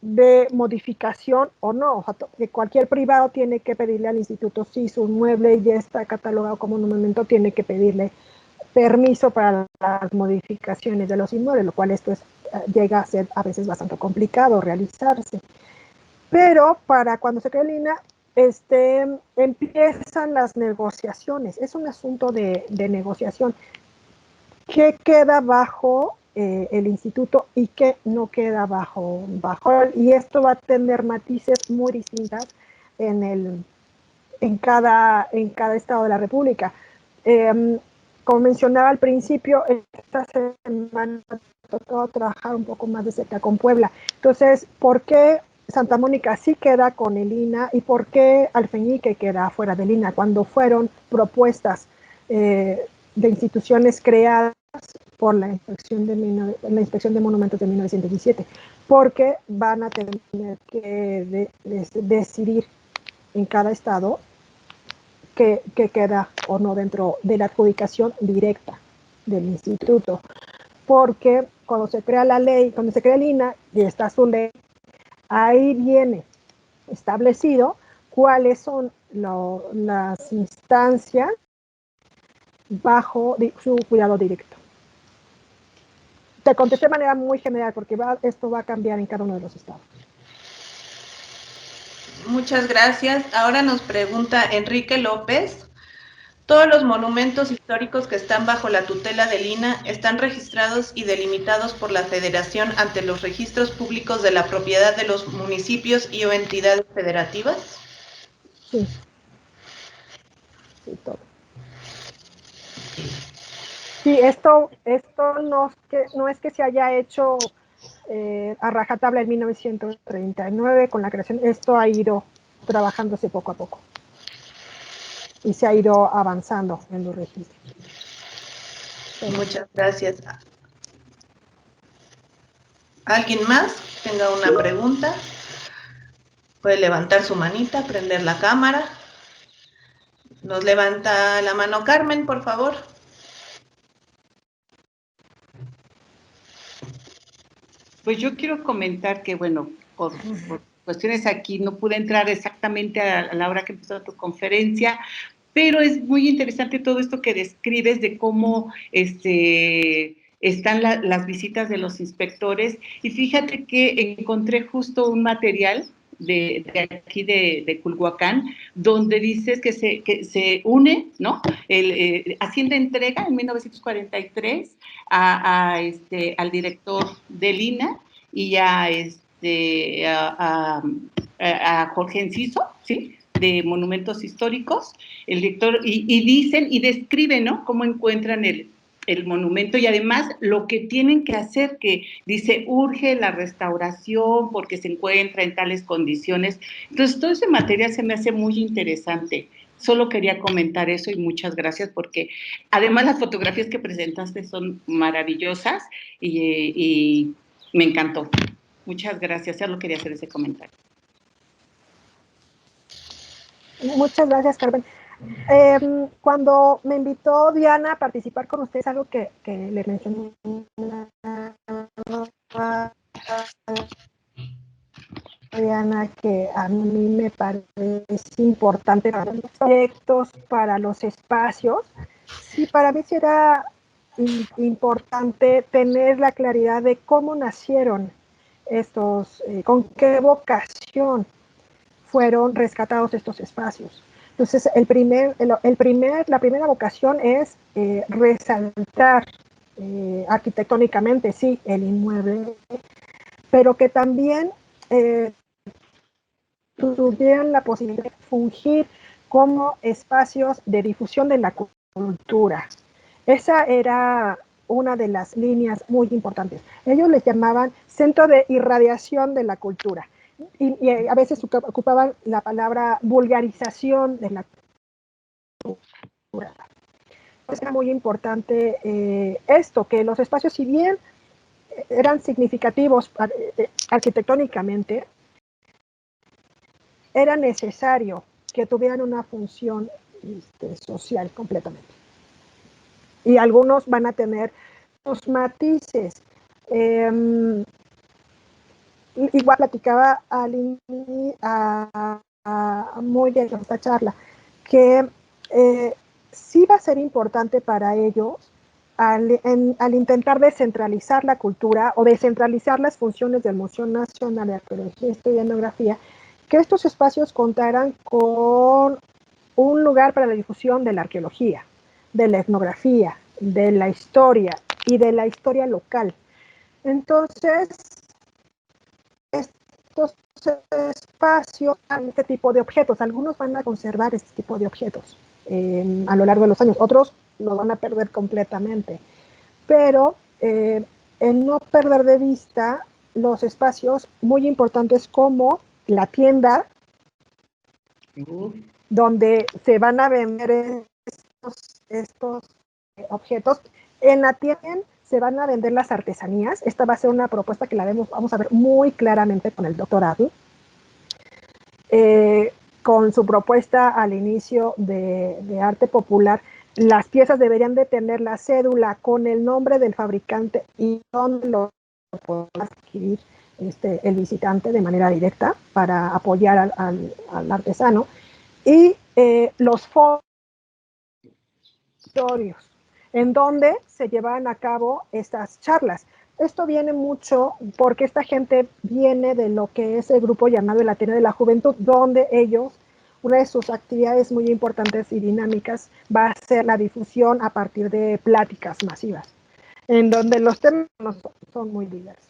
de modificación o no, o sea, que cualquier privado tiene que pedirle al instituto, si su inmueble ya está catalogado como monumento, tiene que pedirle permiso para las modificaciones de los inmuebles, lo cual llega a ser a veces bastante complicado realizarse. Pero para cuando se crea el INAH, empiezan las negociaciones, es un asunto de negociación. ¿Qué queda bajo el instituto y qué no queda bajo él? Y esto va a tener matices muy distintas en cada estado de la República. Como mencionaba al principio, esta semana me ha tocado trabajar un poco más de cerca con Puebla. Entonces, ¿por qué Santa Mónica sí queda con el INAH y por qué Alfeñique queda fuera del INAH cuando fueron propuestas de instituciones creadas por la inspección de monumentos de 1917? Porque van a tener que decidir en cada estado que queda o no dentro de la adjudicación directa del instituto, porque cuando se crea la ley, cuando se crea el INAH y está su ley, ahí viene establecido cuáles son las instancias bajo su cuidado directo. Te contesté de manera muy general porque esto va a cambiar en cada uno de los estados. Muchas gracias. Ahora nos pregunta Enrique López. ¿Todos los monumentos históricos que están bajo la tutela del INAH están registrados y delimitados por la Federación ante los registros públicos de la propiedad de los municipios y o entidades federativas? Sí. Sí, todo. Sí, esto no es que se haya hecho a rajatabla en 1939 con la creación. Esto ha ido trabajándose poco a poco y se ha ido avanzando en los registros. Muchas gracias. ¿Alguien más tenga una pregunta? Puede levantar su manita, prender la cámara. Nos levanta la mano Carmen, por favor. Pues yo quiero comentar que, bueno, por cuestiones aquí no pude entrar exactamente a la hora que empezó tu conferencia, pero es muy interesante todo esto que describes de cómo están las visitas de los inspectores. Y fíjate que encontré justo un material de aquí de Culhuacán, donde dices que se une, ¿no? Hacienda entrega en 1943 al director del INAH y a Jorge Enciso, ¿sí?, de Monumentos Históricos, el director, y dicen y describen, ¿no?, cómo encuentran el monumento y además lo que tienen que hacer, que dice, urge la restauración porque se encuentra en tales condiciones. Entonces, todo ese material se me hace muy interesante. Solo quería comentar eso y muchas gracias porque además las fotografías que presentaste son maravillosas y me encantó. Muchas gracias, solo quería hacer ese comentario. Muchas gracias, Carmen. Cuando me invitó Diana a participar con ustedes, algo que le mencioné Diana, que a mí me parece importante para los proyectos, para los espacios. Sí, para mí será importante tener la claridad de cómo nacieron estos, con qué vocación fueron rescatados estos espacios. Entonces, la primera vocación es resaltar arquitectónicamente, sí, el inmueble, pero que también tuvieran la posibilidad de fungir como espacios de difusión de la cultura. Esa era una de las líneas muy importantes. Ellos les llamaban centro de irradiación de la cultura. Y a veces ocupaban la palabra vulgarización de la cultura. Pues era muy importante esto, que los espacios, si bien eran significativos arquitectónicamente, era necesario que tuvieran una función social completamente. Y algunos van a tener sus matices. Igual platicaba muy bien en esta charla, que sí va a ser importante para ellos al intentar descentralizar la cultura o descentralizar las funciones del Museo Nacional de Arqueología, Historia y Etnografía, que estos espacios contaran con un lugar para la difusión de la arqueología, de la etnografía, de la historia y de la historia local. Entonces, estos espacios, este tipo de objetos, algunos van a conservar este tipo de objetos a lo largo de los años, otros lo van a perder completamente, pero en no perder de vista los espacios muy importantes como la tienda, donde se van a vender estos objetos. En la tienda se van a vender las artesanías. Esta va a ser una propuesta que vamos a ver muy claramente con el doctor Adl, con su propuesta al inicio de arte popular. Las piezas deberían de tener la cédula con el nombre del fabricante y donde lo pueda adquirir el visitante de manera directa para apoyar al artesano. Y los foros en donde se llevan a cabo estas charlas. Esto viene mucho porque esta gente viene de lo que es el grupo llamado el Ateneo de la Juventud, donde ellos, una de sus actividades muy importantes y dinámicas va a ser la difusión a partir de pláticas masivas, en donde los temas son muy diversos.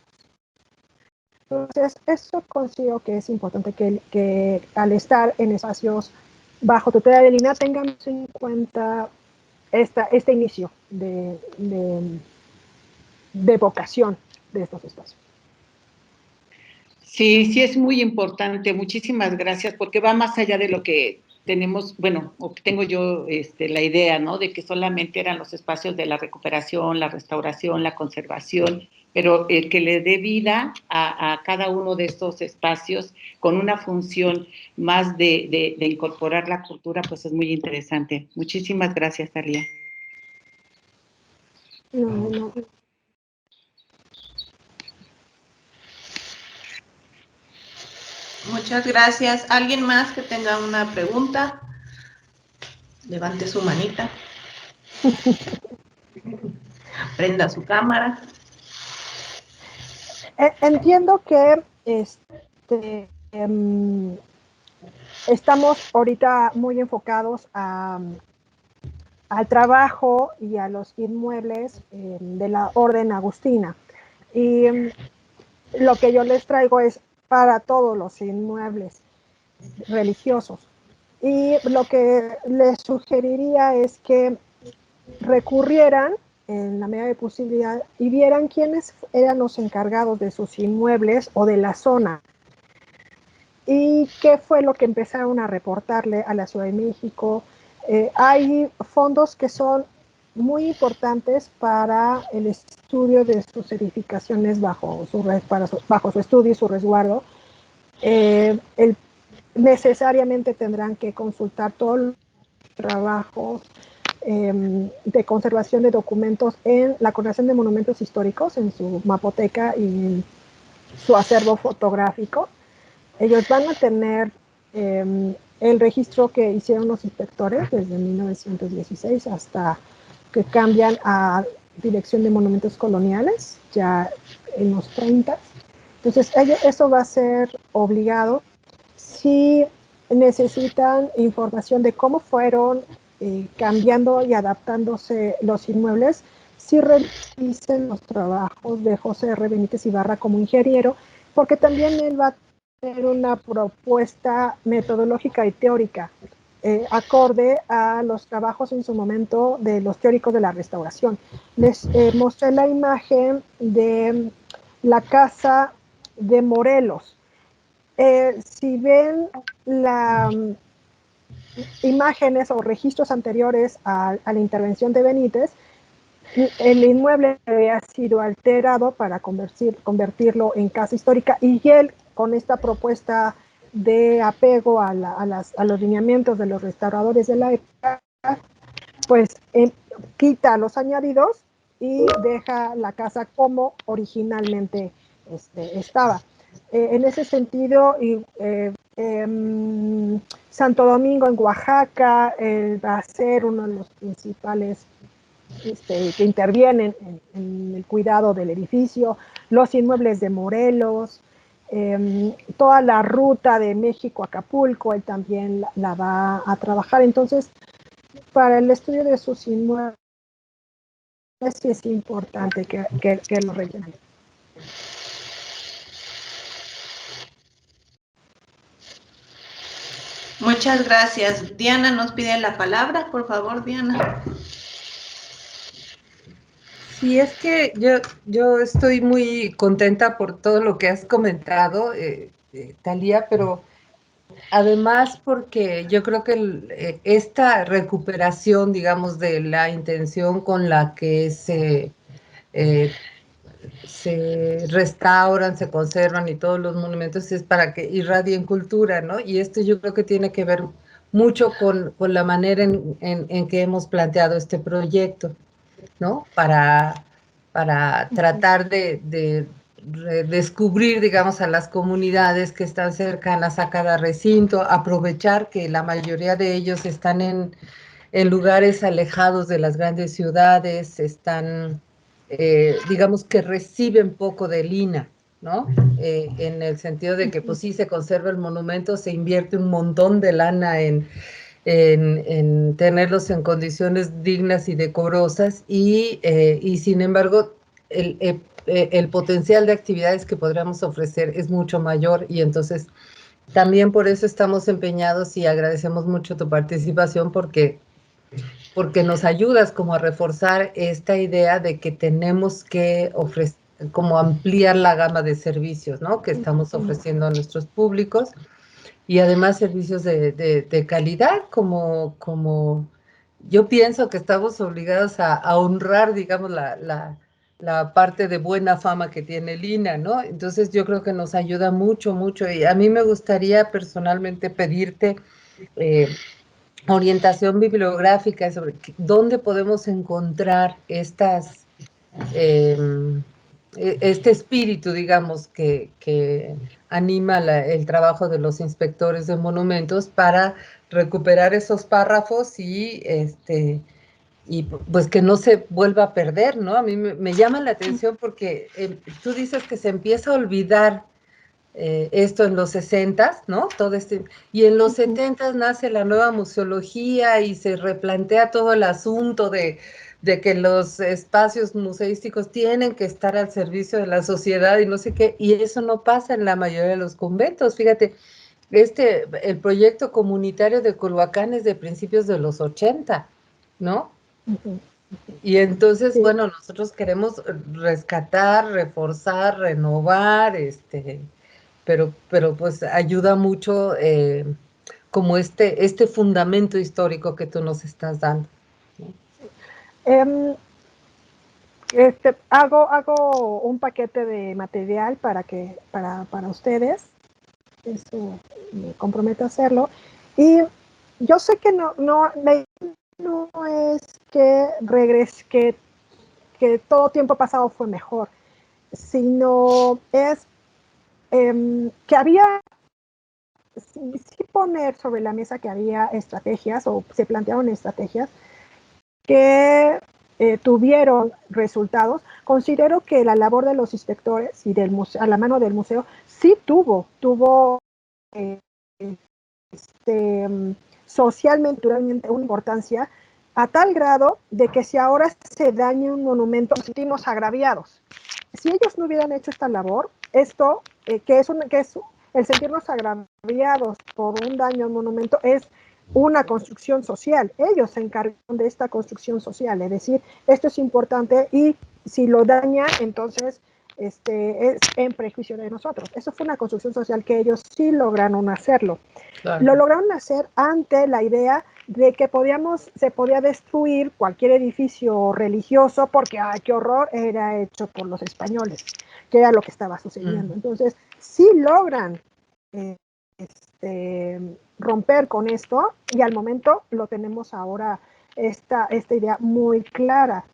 Entonces, eso considero que es importante que al estar en espacios bajo tutela del INAH tengamos en cuenta este inicio de vocación de estos espacios. Sí, sí es muy importante. Muchísimas gracias, porque va más allá de lo que tenemos, bueno, o tengo yo la idea, ¿no? De que solamente eran los espacios de la recuperación, la restauración, la conservación, pero el que le dé vida a cada uno de estos espacios con una función más de incorporar la cultura, pues es muy interesante. Muchísimas gracias, Thalia. No. Muchas gracias. ¿Alguien más que tenga una pregunta? Levante su manita. Prenda su cámara. Entiendo que estamos ahorita muy enfocados al trabajo y a los inmuebles de la Orden Agustina. Y lo que yo les traigo es para todos los inmuebles religiosos. Y lo que les sugeriría es que recurrieran en la medida de posibilidad y vieran quiénes eran los encargados de sus inmuebles o de la zona. ¿Y qué fue lo que empezaron a reportarle a la Ciudad de México? Hay fondos que son muy importantes para el estudio de sus edificaciones bajo su estudio y su resguardo. Necesariamente tendrán que consultar todos los trabajos de conservación de documentos en la Coordinación de Monumentos Históricos, en su mapoteca y en su acervo fotográfico. Ellos van a tener el registro que hicieron los inspectores desde 1916 hasta que cambian a Dirección de Monumentos Coloniales, ya en los 30. Entonces, eso va a ser obligado. Si necesitan información de cómo fueron cambiando y adaptándose los inmuebles, sí revisen los trabajos de José R. Benítez Ibarra como ingeniero, porque también él va a tener una propuesta metodológica y teórica acorde a los trabajos en su momento de los teóricos de la restauración. Les mostré la imagen de la casa de Morelos. Si ven imágenes o registros anteriores a la intervención de Benítez, el inmueble había sido alterado para convertirlo en casa histórica, y él, con esta propuesta de apego a los lineamientos de los restauradores de la época, pues quita los añadidos y deja la casa como originalmente estaba. En ese sentido, Santo Domingo en Oaxaca va a ser uno de los principales que intervienen en el cuidado del edificio, los inmuebles de Morelos, toda la ruta de México a Acapulco, él también la va a trabajar. Entonces, para el estudio de sus inmuebles sí es importante que lo rellenen. Muchas gracias. Diana nos pide la palabra, por favor, Diana. Sí, es que yo estoy muy contenta por todo lo que has comentado, Thalía, pero además porque yo creo que esta recuperación, digamos, de la intención con la que se restauran, se conservan y todos los monumentos es para que irradien cultura, ¿no? Y esto yo creo que tiene que ver mucho con la manera en que hemos planteado este proyecto, ¿no? Para tratar de descubrir, digamos, a las comunidades que están cercanas a cada recinto, aprovechar que la mayoría de ellos están en lugares alejados de las grandes ciudades, están, digamos, que reciben poco de Lina, ¿no? En el sentido de que, pues sí, se conserva el monumento, se invierte un montón de lana en tenerlos en condiciones dignas y decorosas, y sin embargo, el potencial de actividades que podríamos ofrecer es mucho mayor, y entonces también por eso estamos empeñados y agradecemos mucho tu participación, porque nos ayudas como a reforzar esta idea de que tenemos que ofrecer, como ampliar la gama de servicios, ¿no?, que estamos ofreciendo a nuestros públicos, y además servicios de calidad, como yo pienso que estamos obligados a honrar, digamos, la parte de buena fama que tiene Lina, ¿no? Entonces yo creo que nos ayuda mucho, mucho, y a mí me gustaría personalmente pedirte orientación bibliográfica sobre dónde podemos encontrar estas este espíritu, digamos, que anima el trabajo de los inspectores de monumentos para recuperar esos párrafos y pues que no se vuelva a perder, ¿no? A mí me llama la atención porque tú dices que se empieza a olvidar esto en los 60, ¿no? Y en los 70 nace la nueva museología y se replantea todo el asunto de que los espacios museísticos tienen que estar al servicio de la sociedad y no sé qué, y eso no pasa en la mayoría de los conventos. Fíjate, el proyecto comunitario de Culhuacán es de principios de los 80, ¿no? Y entonces, bueno, nosotros queremos rescatar, reforzar, renovar, pero pues ayuda mucho como este fundamento histórico que tú nos estás dando, ¿no? Hago un paquete de material para ustedes. Eso me comprometo a hacerlo. Y yo sé que no es que todo tiempo pasado fue mejor, sino es que había, sí poner sobre la mesa que había estrategias o se plantearon estrategias que tuvieron resultados. Considero que la labor de los inspectores y del museo, a la mano del museo, sí tuvo socialmente, culturalmente una importancia a tal grado de que si ahora se daña un monumento, nos sentimos agraviados. Si ellos no hubieran hecho esta labor, esto, que es el sentirnos agraviados por un daño a un monumento, es una construcción social. Ellos se encargan de esta construcción social, es decir, esto es importante y si lo daña, entonces es en prejuicio de nosotros. Eso fue una construcción social que ellos sí lograron hacerlo. Claro. Lo lograron hacer ante la idea de que se podía destruir cualquier edificio religioso porque, ¡ay, qué horror!, era hecho por los españoles, que era lo que estaba sucediendo. Entonces, sí logran romper con esto y al momento lo tenemos ahora esta idea muy clara.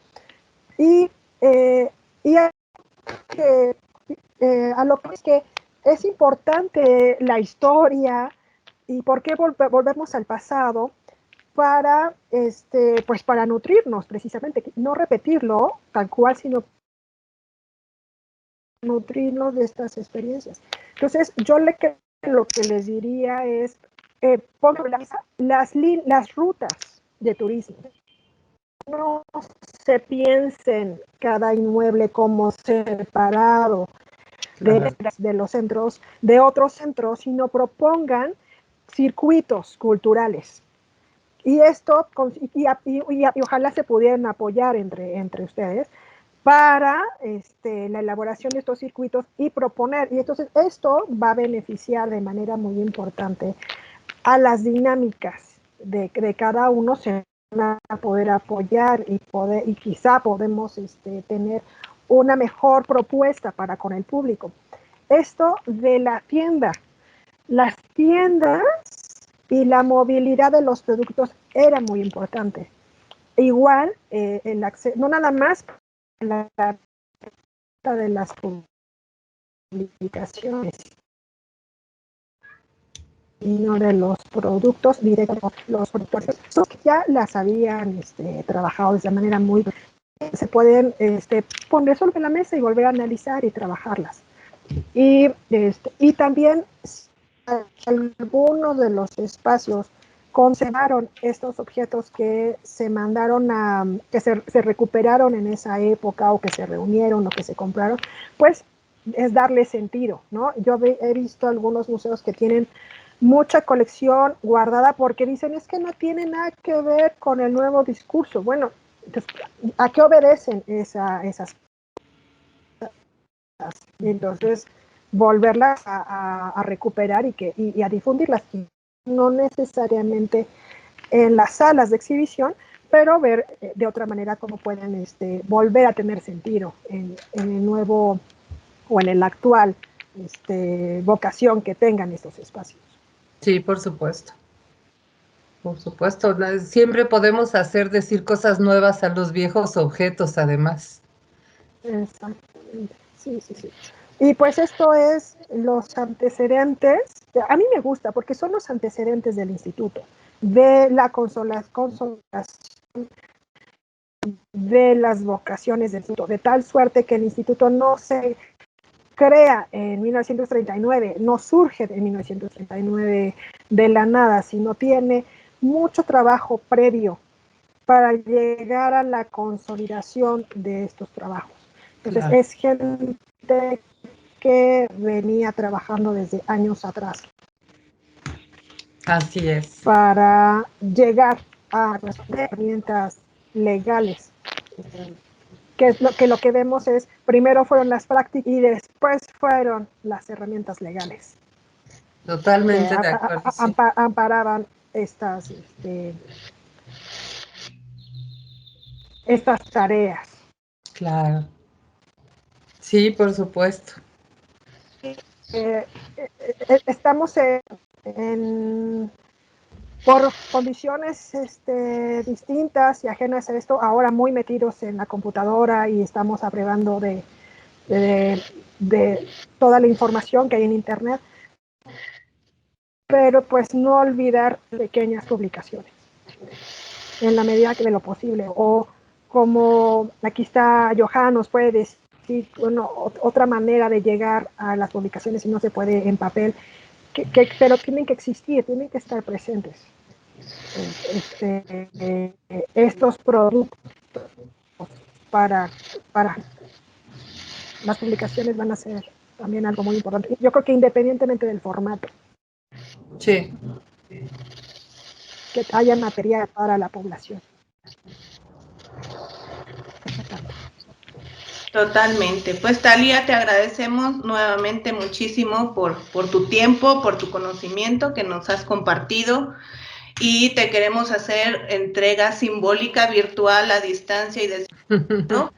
A lo que es que es importante la historia y por qué volvemos al pasado para, pues para nutrirnos precisamente, no repetirlo tal cual, sino nutrirnos de estas experiencias. Entonces, yo lo que les diría es, pongan las rutas de turismo. No se piensen cada inmueble como separado de los centros, de otros centros, sino propongan circuitos culturales. Y esto, y ojalá se pudieran apoyar entre ustedes para la elaboración de estos circuitos y proponer. Y entonces esto va a beneficiar de manera muy importante a las dinámicas de cada uno, se van a poder apoyar y quizá podemos tener una mejor propuesta para con el público. Esto de la tienda. Las tiendas y la movilidad de los productos era muy importante. Igual, el acceso, no nada más la de las publicaciones, sino de los productos directos, los productores que ya las habían trabajado de manera muy... Se pueden poner sobre la mesa y volver a analizar y trabajarlas. Y también algunos de los espacios conservaron estos objetos que se mandaron que se recuperaron en esa época o que se reunieron o que se compraron, pues es darle sentido, ¿no? Yo he visto algunos museos que tienen mucha colección guardada porque dicen es que no tiene nada que ver con el nuevo discurso. Bueno, entonces, ¿a qué obedecen esas cosas? Entonces, volverlas a recuperar y a difundirlas, no necesariamente en las salas de exhibición, pero ver de otra manera cómo pueden volver a tener sentido en el nuevo o en el actual vocación que tengan estos espacios. Sí, por supuesto. Por supuesto, siempre podemos decir cosas nuevas a los viejos objetos, además. Exactamente, sí. Y pues esto es los antecedentes, a mí me gusta porque son los antecedentes del instituto, de la consolidación de las vocaciones del instituto, de tal suerte que el instituto no se crea en 1939, no surge en 1939 de la nada, sino tiene mucho trabajo previo para llegar a la consolidación de estos trabajos. Entonces, claro, es gente que venía trabajando desde años atrás. Así es. Para llegar a las herramientas legales lo que vemos es, primero fueron las prácticas y después fueron las herramientas legales. Totalmente que de acuerdo. Sí. amparaban estas tareas. Claro. Sí, por supuesto. Estamos por condiciones distintas y ajenas a esto, ahora muy metidos en la computadora y estamos abrevando de toda la información que hay en Internet, pero pues no olvidar pequeñas publicaciones, en la medida que de lo posible, o como aquí está Johan, nos puede decir, bueno, otra manera de llegar a las publicaciones si no se puede en papel, pero tienen que existir, tienen que estar presentes. Estos productos para las publicaciones van a ser también algo muy importante. Yo creo que independientemente del formato. Sí. Que haya material para la población. Totalmente. Pues Thalía, te agradecemos nuevamente muchísimo por tu tiempo, por tu conocimiento que nos has compartido, y te queremos hacer entrega simbólica, virtual, a distancia y ¿no?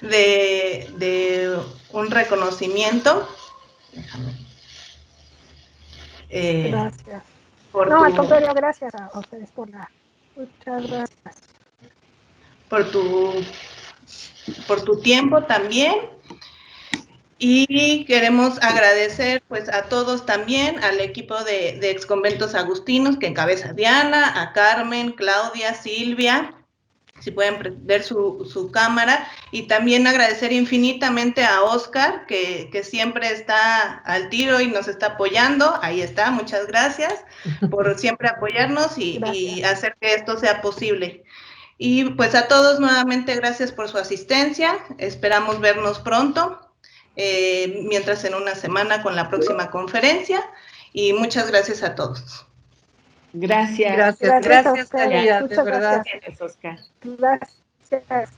de un reconocimiento. Gracias. Al contrario, gracias a ustedes muchas gracias. Por tu tiempo también. Y queremos agradecer pues a todos también, al equipo de Exconventos Agustinos que encabeza Diana, a Carmen, Claudia, Silvia, si pueden prender su cámara, y también agradecer infinitamente a Oscar, que siempre está al tiro y nos está apoyando. Ahí está, muchas gracias por siempre apoyarnos y hacer que esto sea posible. Y pues a todos nuevamente gracias por su asistencia, esperamos vernos pronto. Mientras en una semana con la próxima conferencia, y muchas gracias a todos. Gracias. Gracias, Thalía, de Muchas verdad. Gracias, Oscar. Gracias.